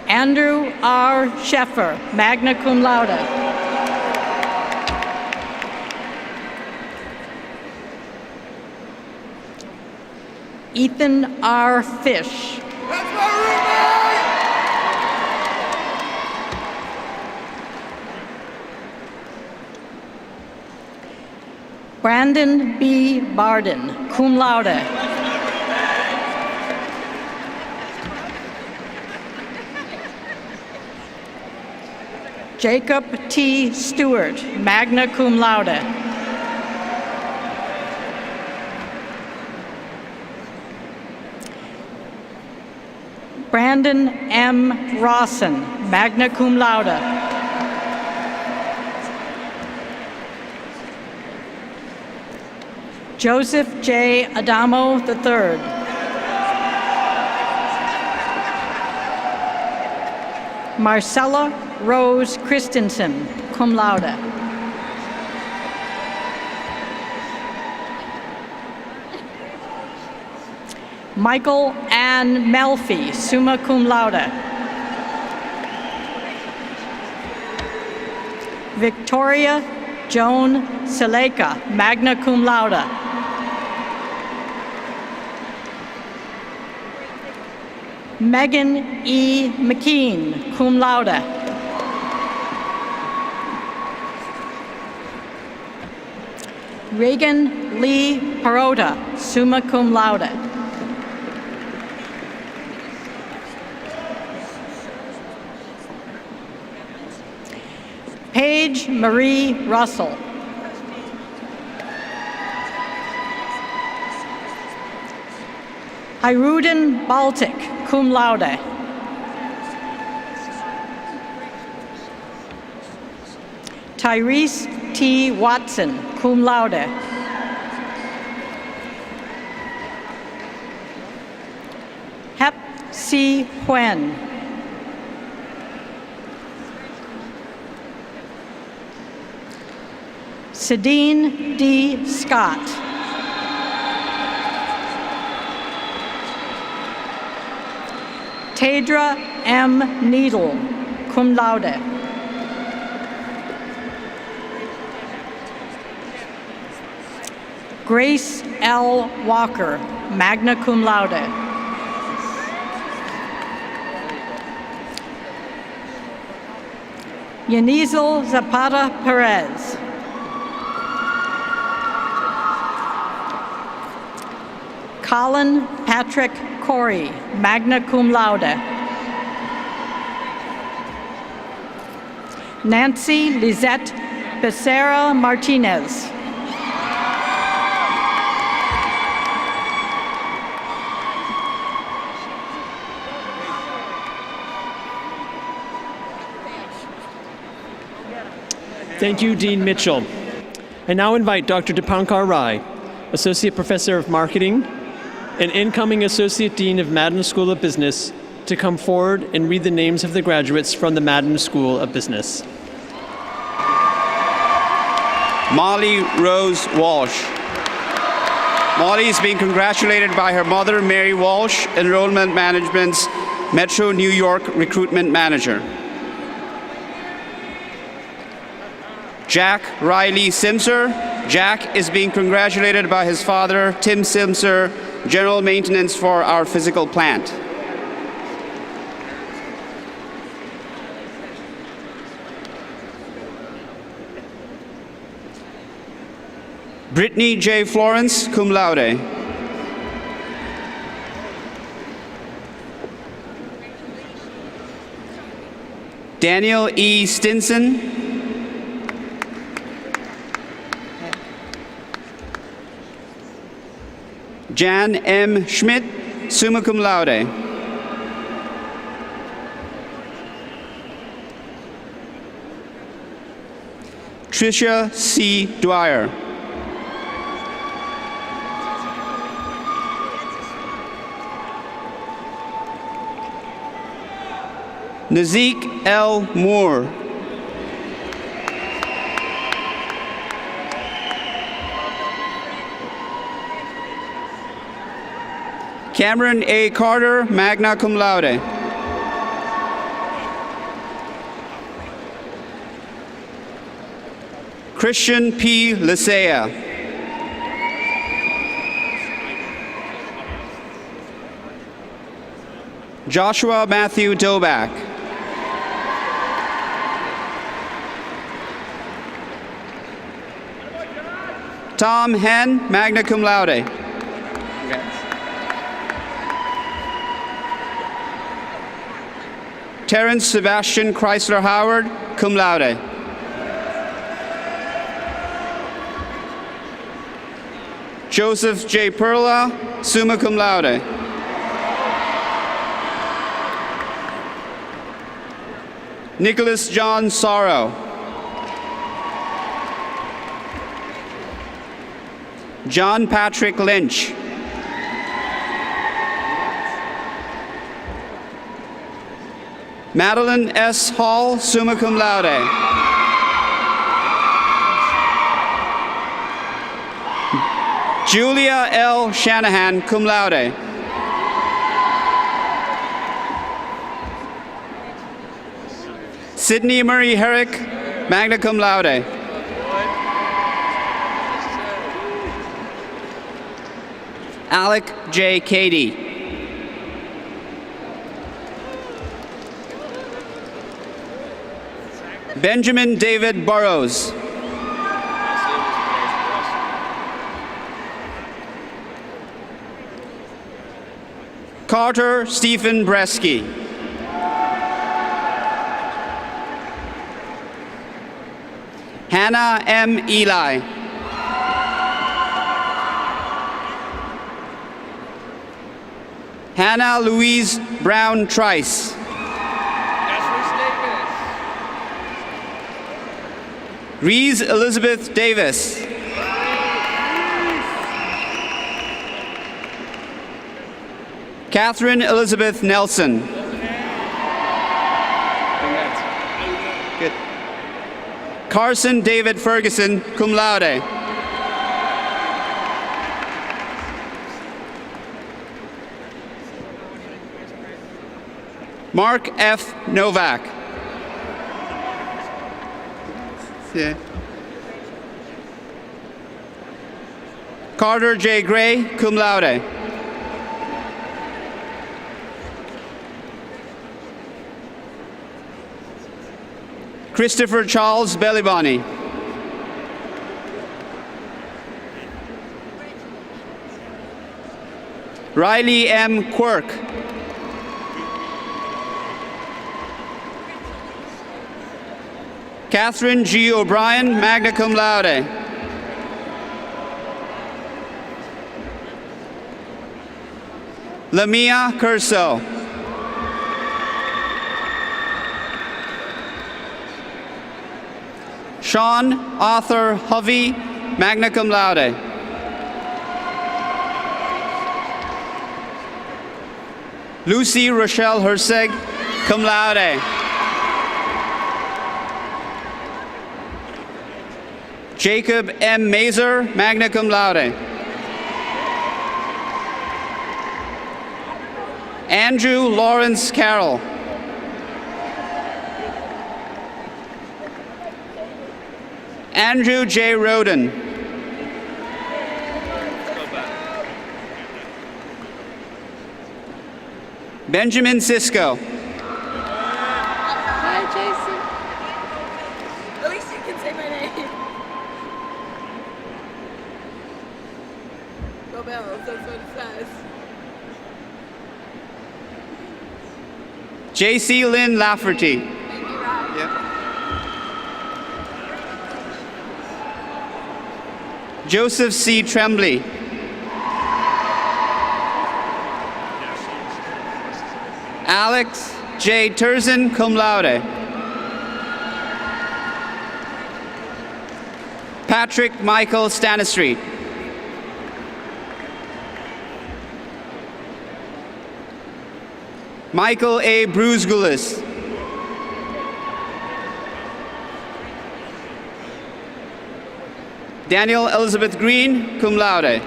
Andrew R. Sheffer, magna cum laude. Ethan R. Fish. Brandon B. Barden, cum laude. Jacob T. Stewart, magna cum laude. Brandon M. Rawson, magna cum laude. Joseph J. Adamo III. Marcella Rose Christensen, cum laude. Michael Ann Melfi, summa cum laude. Victoria Joan Seleka, magna cum laude. Megan E. McKean, cum laude. Reagan Lee Parota, summa cum laude. Paige Marie Russell. Hirudin Baltic, cum laude. Tyrese T. Watson, cum laude. Hep C. Huen. Sedine D. Scott. Tadra M. Needle, cum laude. Grace L. Walker, magna cum laude. Yanizel Zapata Perez. Colin Patrick Corey, magna cum laude. Nancy Lizette Becerra Martinez. Thank you, Dean Mitchell. I now invite Dr. Dipankar Rai, Associate Professor of Marketing and incoming Associate Dean of Madden School of Business, to come forward and read the names of the graduates from the Madden School of Business. Molly Rose Walsh. Molly is being congratulated by her mother, Mary Walsh, Enrollment Management's Metro New York Recruitment Manager. Jack Riley Simser. Jack is being congratulated by his father, Tim Simser, General Maintenance for our physical plant. Brittany J. Florence, cum laude. Daniel E. Stinson. Jan M. Schmidt, summa cum laude. Tricia C. Dwyer. Nazik L. Moore. Cameron A. Carter, magna cum laude. Christian P. Lisea. Joshua Matthew Doback. Tom Hen, magna cum laude. Terrence Sebastian Chrysler Howard, cum laude. Joseph J. Perla, summa cum laude. Nicholas John Sorrow. John Patrick Lynch. Madeline S. Hall, summa cum laude. Julia L. Shanahan, cum laude. Sydney Marie Herrick, magna cum laude. Alec J. Cady. Benjamin David Burrows. Carter Stephen Bresky. Hannah M. Eli. Hannah Louise Brown Trice. Reese Elizabeth Davis. Catherine Elizabeth Nelson. Good. Carson David Ferguson, cum laude. Mark F. Novak. Yeah. Carter J. Gray, cum laude. Christopher Charles Belliboni. Riley M. Quirk. Catherine G. O'Brien, magna cum laude. Lamia Curso. Sean Arthur Hovey, magna cum laude. Lucy Rochelle Herseg, cum laude. Jacob M. Mazer, magna cum laude. Andrew Lawrence Carroll. Andrew J. Roden. Benjamin Sisko. Hi, Jason. At least you can say my name. Go Bells, that's what it says. J.C. Lynn Lafferty. Thank you, Rob. Yep. Joseph C. Tremblay. Alex J. Turzin, cum laude. Patrick Michael Stanistreet. Michael A. Brusgulis. Daniel Elizabeth Green, cum laude.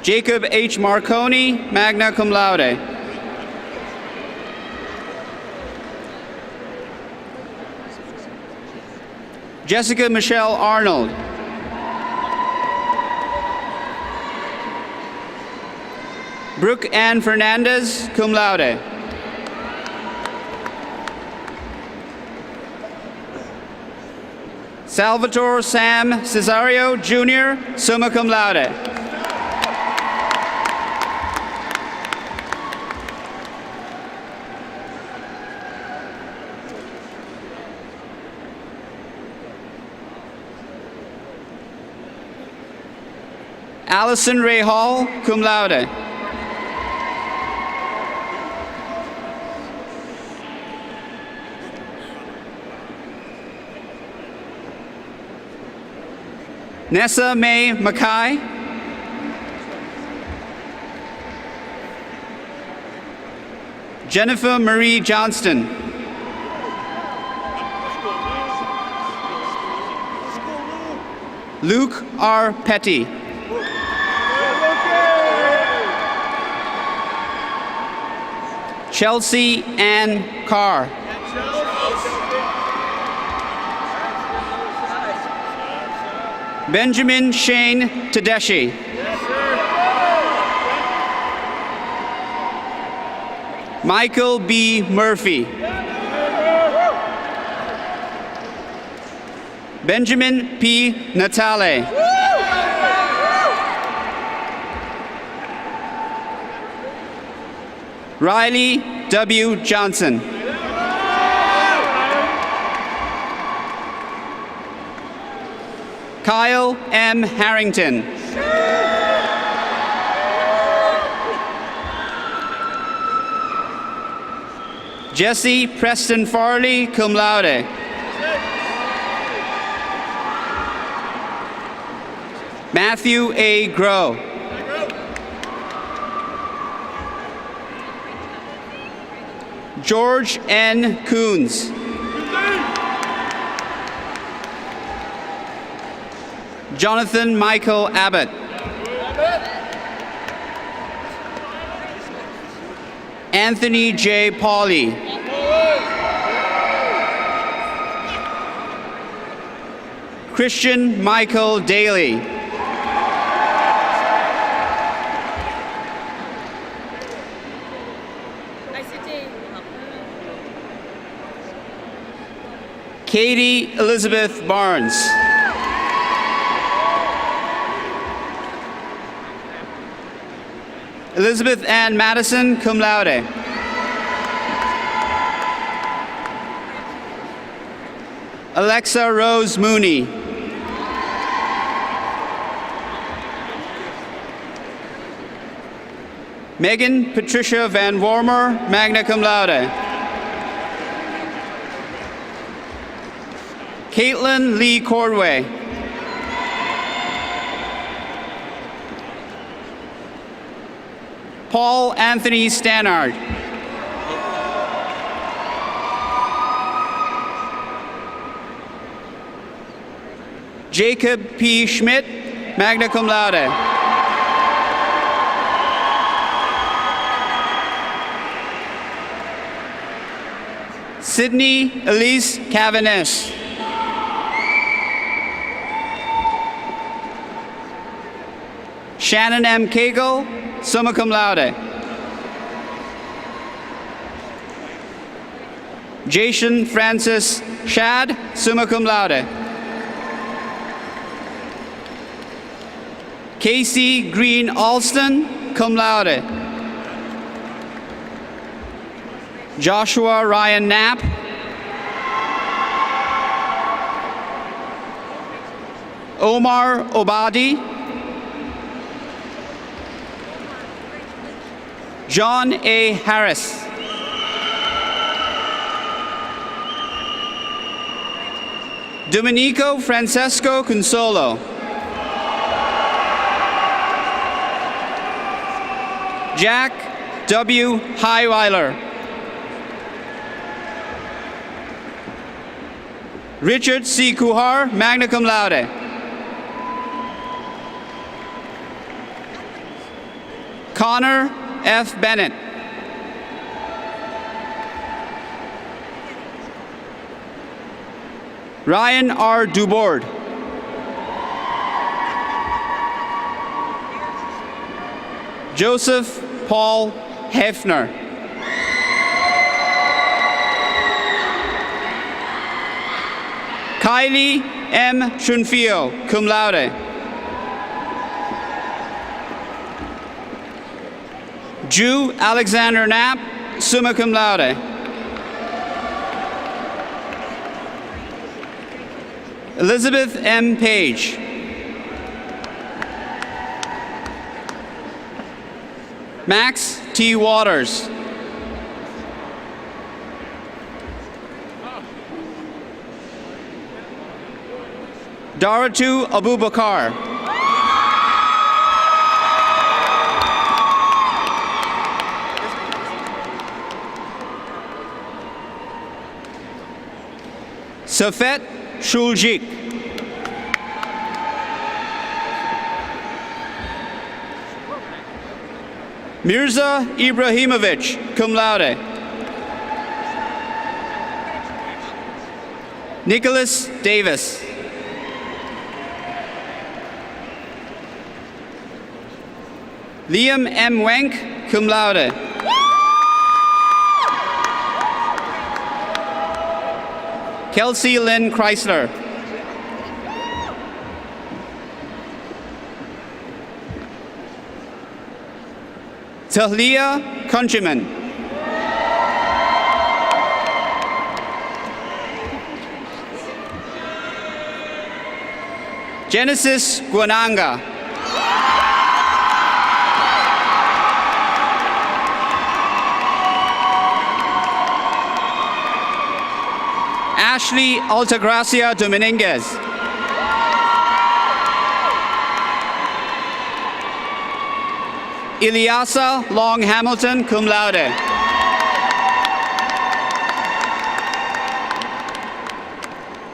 Jacob H. Marconi, magna cum laude. Jessica Michelle Arnold. Brooke Ann Fernandez, cum laude. Salvatore Sam Cesario, Jr., summa cum laude. Allison Ray Hall, cum laude. Nessa Mae Mackay. Jennifer Marie Johnston. Luke R. Petty. Chelsea Ann Carr. Benjamin Shane Tedeschi. Michael B. Murphy. Benjamin P. Natale. Riley W. Johnson. Kyle M. Harrington. Jesse Preston Farley, cum laude. Matthew A. Groh. George N. Coons. Jonathan Michael Abbott. Anthony J. Pauley. Christian Michael Daly. Katie Elizabeth Barnes. Elizabeth Ann Madison, cum laude. Alexa Rose Mooney. Megan Patricia Van Wormer, magna cum laude. Caitlin Lee Cordway. Paul Anthony Stannard. Jacob P. Schmidt, magna cum laude. Sydney Elise Cavanis. Shannon M. Cagle, summa cum laude. Jason Francis Shad, summa cum laude. Casey Green Alston, cum laude. Joshua Ryan Knapp. Omar Obadi. John A. Harris. Domenico Francesco Consolo. Jack W. Highweiler. Richard C. Kuhar, magna cum laude. Connor F. Bennett. Ryan R. Dubord. Joseph Paul Hefner. Kylie M. Shunfio, cum laude. Drew Alexander Knapp, summa cum laude. Elizabeth M. Page. Max T. Waters. Daratu Abubakar. Safet Shuljik. Mirza Ibrahimovic, cum laude. Nicholas Davis. Liam M. Wenk, cum laude. Kelsey Lynn Chrysler. Tahlia Countryman. Genesis Guananga. Ashley Altagracia Dominguez. Ilyasa Long Hamilton, cum laude.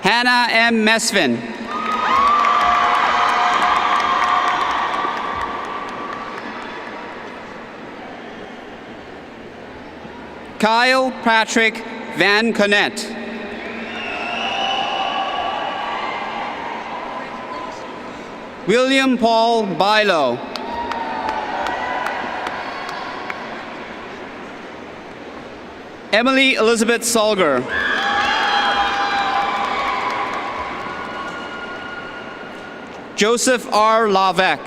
Hannah M. Mesvin. Kyle Patrick Van Connet. William Paul Bilo. Emily Elizabeth Solger. Joseph R. Lavec.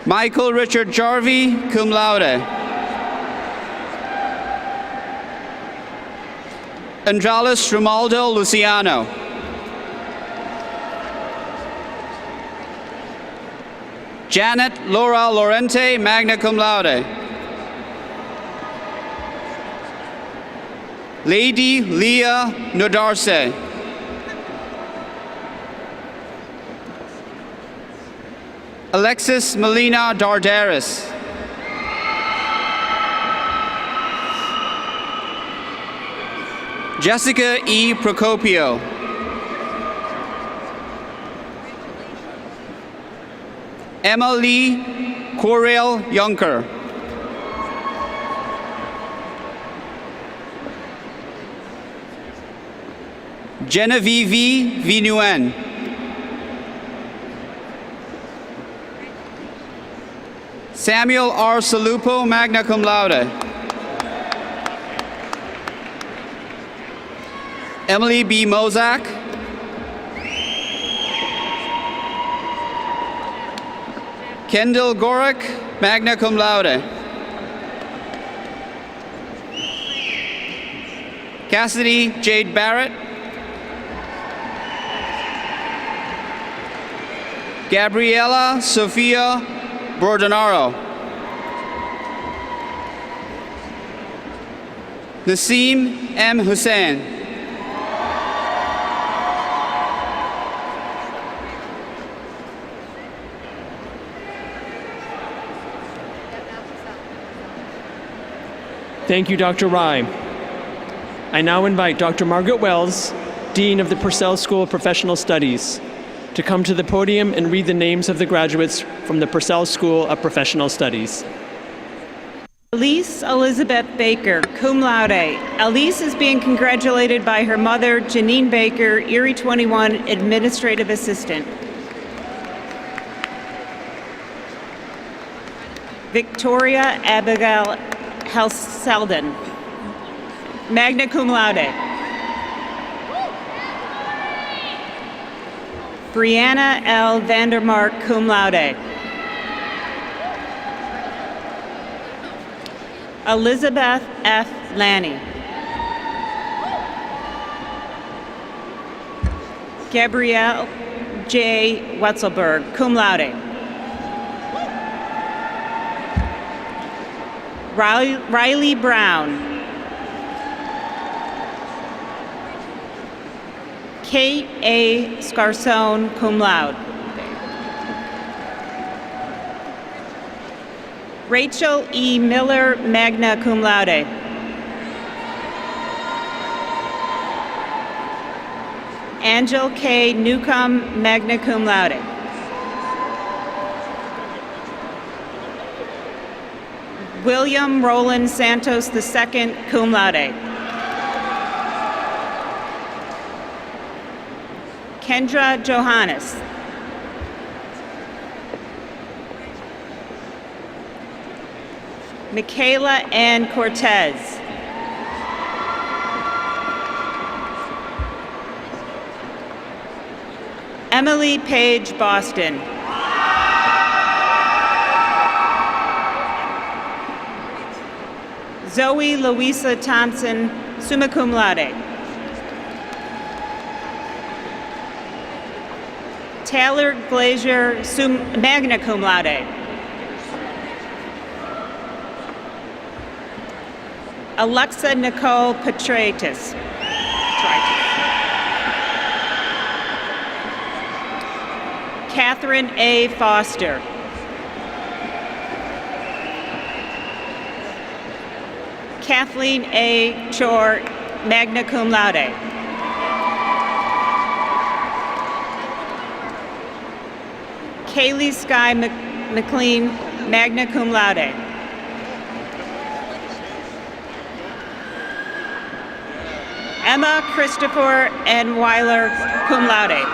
Michael Richard Jarvie, cum laude. Andralis Romaldo Luciano. Janet Laura Lorente, magna cum laude. Lady Leah Nodarse. Alexis Melina Dardaris. Jessica E. Procopio. Emma Lee Correll Yunker. Genevieve Vinuen. Samuel R. Salupo, magna cum laude. Emily B. Mozak. Kendall Gorick, magna cum laude. Cassidy Jade Barrett. Gabriela Sofia Bordonaro. Nasim M. Hussein. Thank you, Dr. Rye. I now invite Dr. Margaret Wells, Dean of the Purcell School of Professional Studies, to come to the podium and read the names of the graduates from the Purcell School of Professional Studies. Elise Elizabeth Baker, cum laude. Elise is being congratulated by her mother, Janine Baker, Erie 21 Administrative Assistant. Victoria Abigail Selden, magna cum laude. Brianna L. Vandermark, cum laude. Elizabeth F. Lanny. Gabrielle J. Wetzelberg, cum laude. Riley Brown. Kate A. Scarcone, cum laude. Rachel E. Miller, magna cum laude. Angel K. Newcomb, magna cum laude. William Roland Santos II, cum laude. Kendra Johannes. Michaela Ann Cortez. Emily Page Boston. Zoe Louisa Thompson, summa cum laude. Taylor Glazier, magna cum laude. Alexa Nicole Petraitis. Catherine A. Foster. Kathleen A. Chor, magna cum laude. Kaylee Sky McLean, magna cum laude. Emma Christopher N. Weiler, cum laude.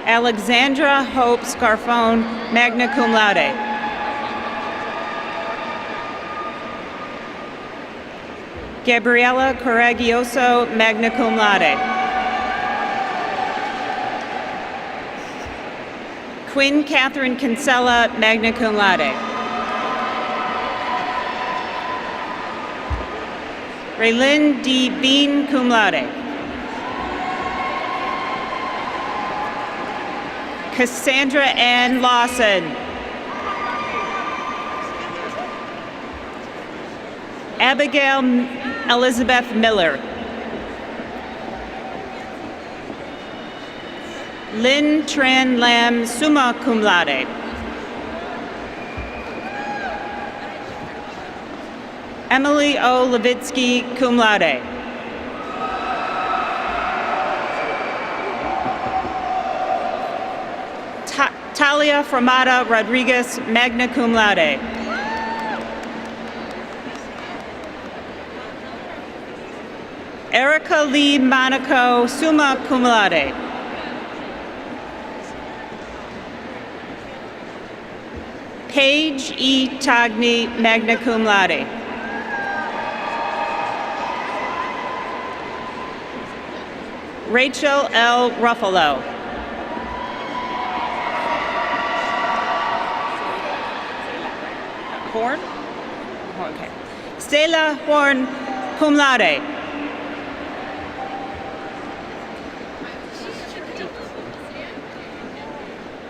Alexandra Hope Scarfone, magna cum laude. Gabriela Corregioso, magna cum laude. Quinn Catherine Kinsella, magna cum laude. Raylyn D. Bean, cum laude. Cassandra Ann Lawson. Abigail Elizabeth Miller. Lynn Tran Lam, summa cum laude. Emily O. Levitsky, cum laude. Talia Framada Rodriguez, magna cum laude. Erica Lee Monaco, summa cum laude. Paige E. Togni, magna cum laude. Rachel L. Ruffalo. Horn? Okay. Stella Horn, cum laude.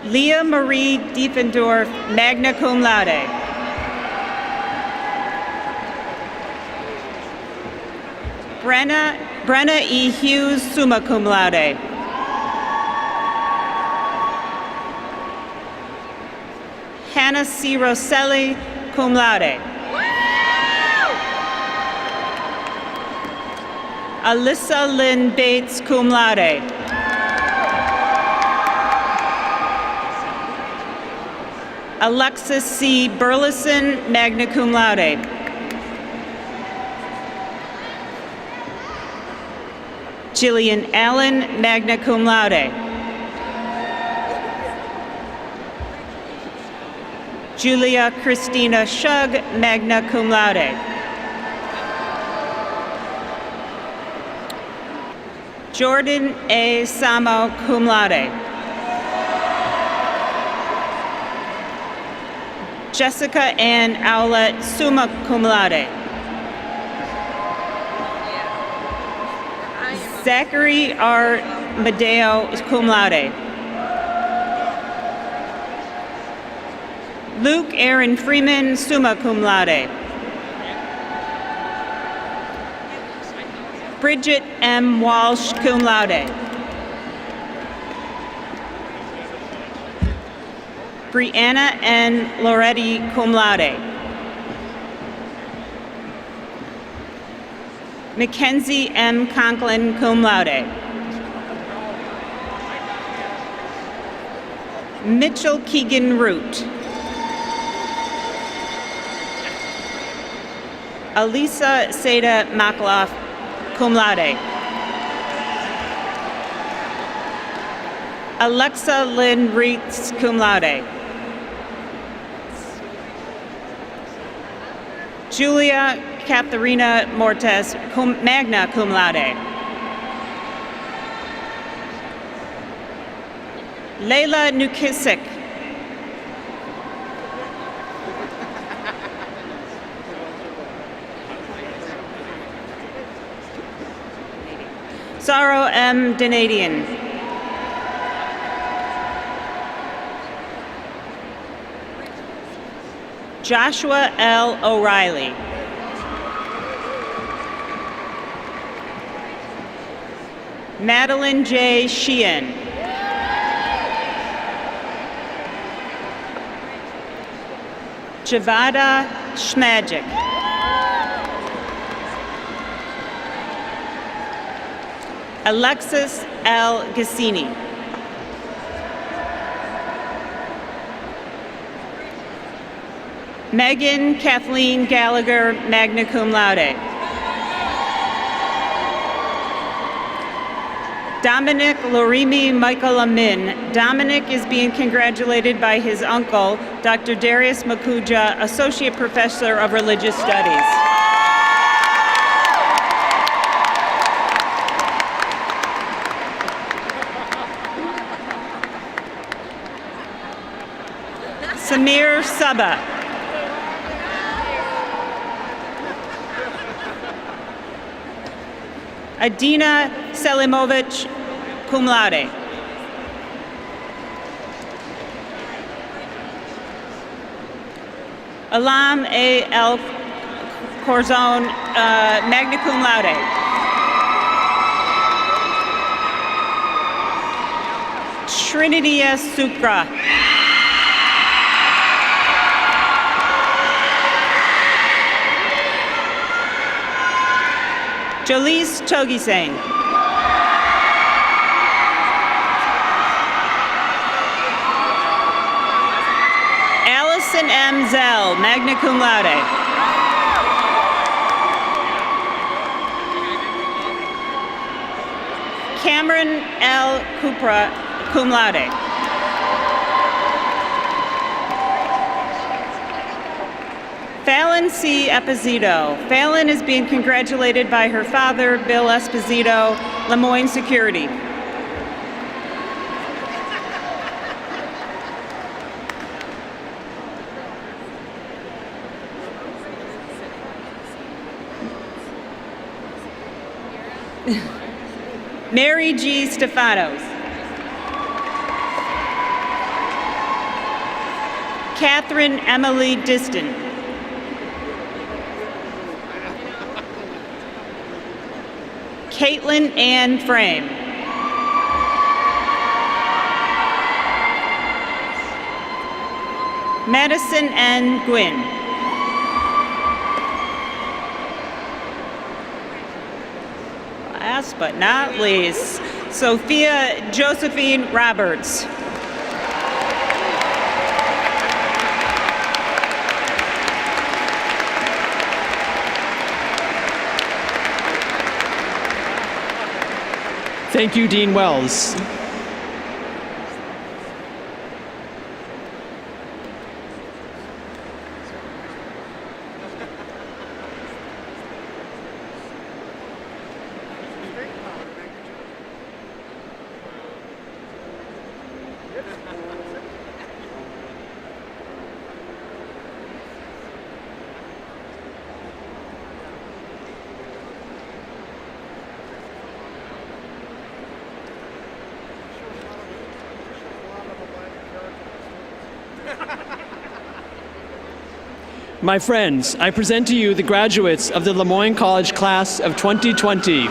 Leah Marie Diefendorf, magna cum laude. Brenna E. Hughes, summa cum laude. Hannah C. Rosselli, cum laude. Alyssa Lynn Bates, cum laude. Alexis C. Burleson, magna cum laude. Jillian Allen, magna cum laude. Julia Christina Shug, magna cum laude. Jordan A. Samo, cum laude. Jessica Ann Owlett, summa cum laude. Zachary R. Medeo, cum laude. Luke Aaron Freeman, summa cum laude. Bridget M. Walsh, cum laude. Brianna N. Loretti, cum laude. Mackenzie M. Conklin, cum laude. Mitchell Keegan Root. Alisa Seda Makloff, cum laude. Alexa Lynn Reitz, cum laude. Julia Katharina Mortes, magna cum laude. Layla Nukisik. Saro M. Denadian. Joshua L. O'Reilly. Madeline J. Sheehan. Javada Schmagic. Alexis L. Gassini. Megan Kathleen Gallagher, magna cum laude. Dominic Lorimi Michael Amin. Dominic is being congratulated by his uncle, Dr. Darius Makuja, Associate Professor of Religious Studies. Samir Saba. Adina Selimovic, cum laude. Alam A. L. Corzone, magna cum laude. Trinity S. Supra. Jolise Togisane. Allison M. Zell, magna cum laude. Cameron L. Cupra, cum laude. Fallon C. Esposito. Fallon is being congratulated by her father, Bill Esposito, Lemoyne Security. Mary G. Stefanos. Catherine Emily Diston. Caitlin Ann Frame. Madison N. Gwynn. Last but not least, Sophia Josephine Roberts. Thank you, Dean Wells. My friends, I present to you the graduates of the Lemoyne College class of 2020.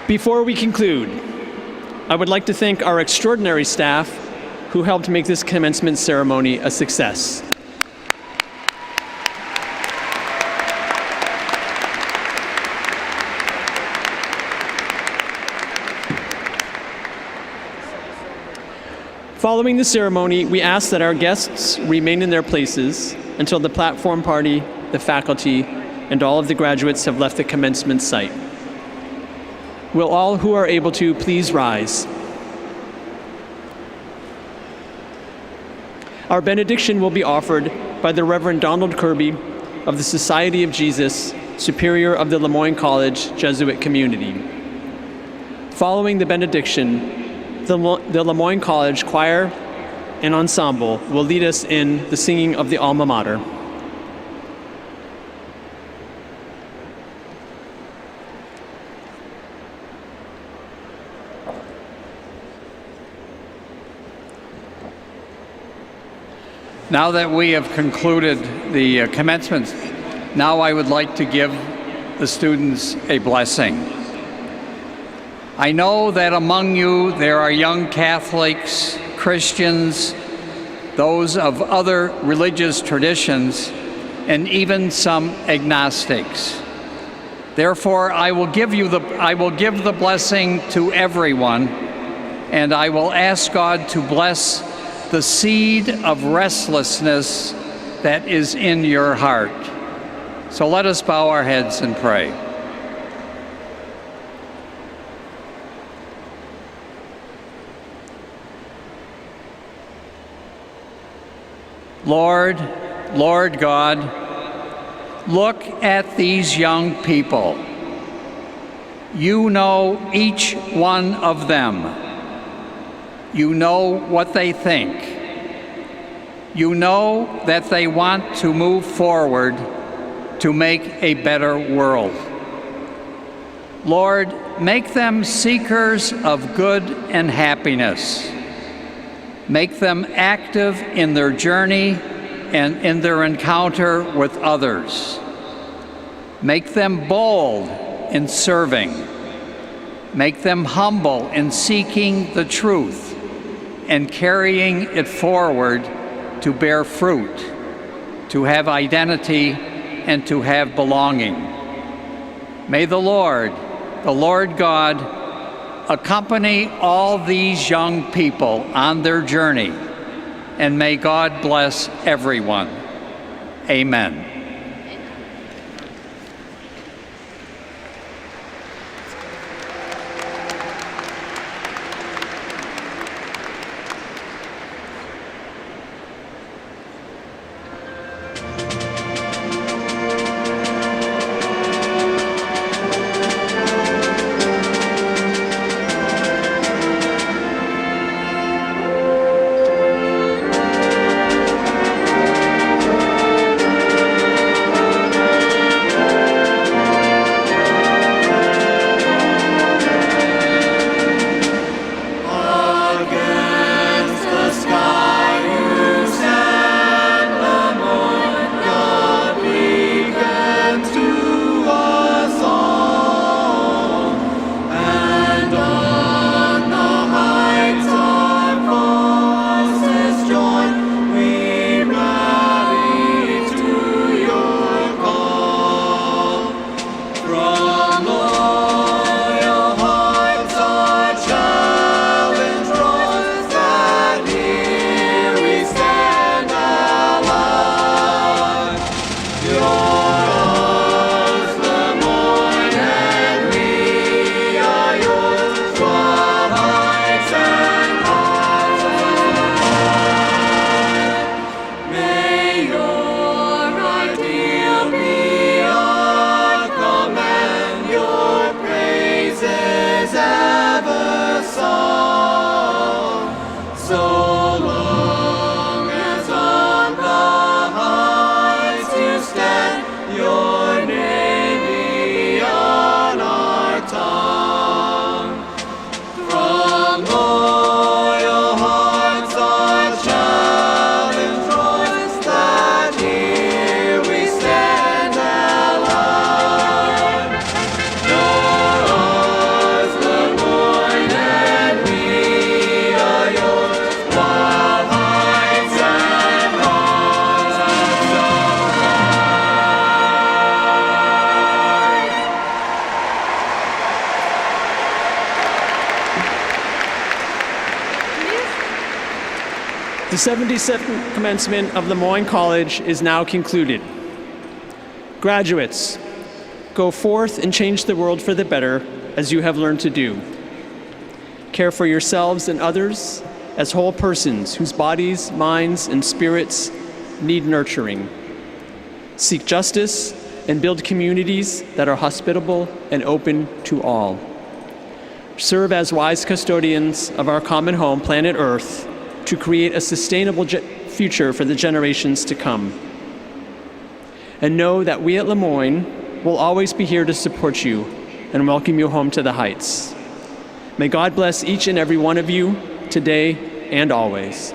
Before we conclude, I would like to thank our extraordinary staff who helped make this commencement ceremony a success. Following the ceremony, we ask that our guests remain in their places until the platform party, the faculty, and all of the graduates have left the commencement site. Will all who are able to please rise? Our benediction will be offered by the Reverend Donald Kirby of the Society of Jesus, Superior of the Lemoyne College Jesuit Community. Following the benediction, the Lemoyne College Choir and Ensemble will lead us in the singing of the Alma Mater. Now that we have concluded the commencement, now I would like to give the students a blessing. I know that among you there are young Catholics, Christians, those of other religious traditions, and even some agnostics. Therefore, I will give the blessing to everyone, and I will ask God to bless the seed of restlessness that is in your heart. So let us bow our heads and pray. Lord God, look at these young people. You know each one of them. You know what they think. You know that they want to move forward to make a better world. Lord, make them seekers of good and happiness. Make them active in their journey and in their encounter with others. Make them bold in serving. Make them humble in seeking the truth and carrying it forward to bear fruit, to have identity, and to have belonging. May the Lord God, accompany all these young people on their journey, and may God bless everyone. Amen. The 72nd commencement of Lemoyne College is now concluded. Graduates, go forth and change the world for the better as you have learned to do. Care for yourselves and others as whole persons whose bodies, minds, and spirits need nurturing. Seek justice and build communities that are hospitable and open to all. Serve as wise custodians of our common home, planet Earth, to create a sustainable future for the generations to come. And know that we at Lemoyne will always be here to support you and welcome you home to the Heights. May God bless each and every one of you today and always.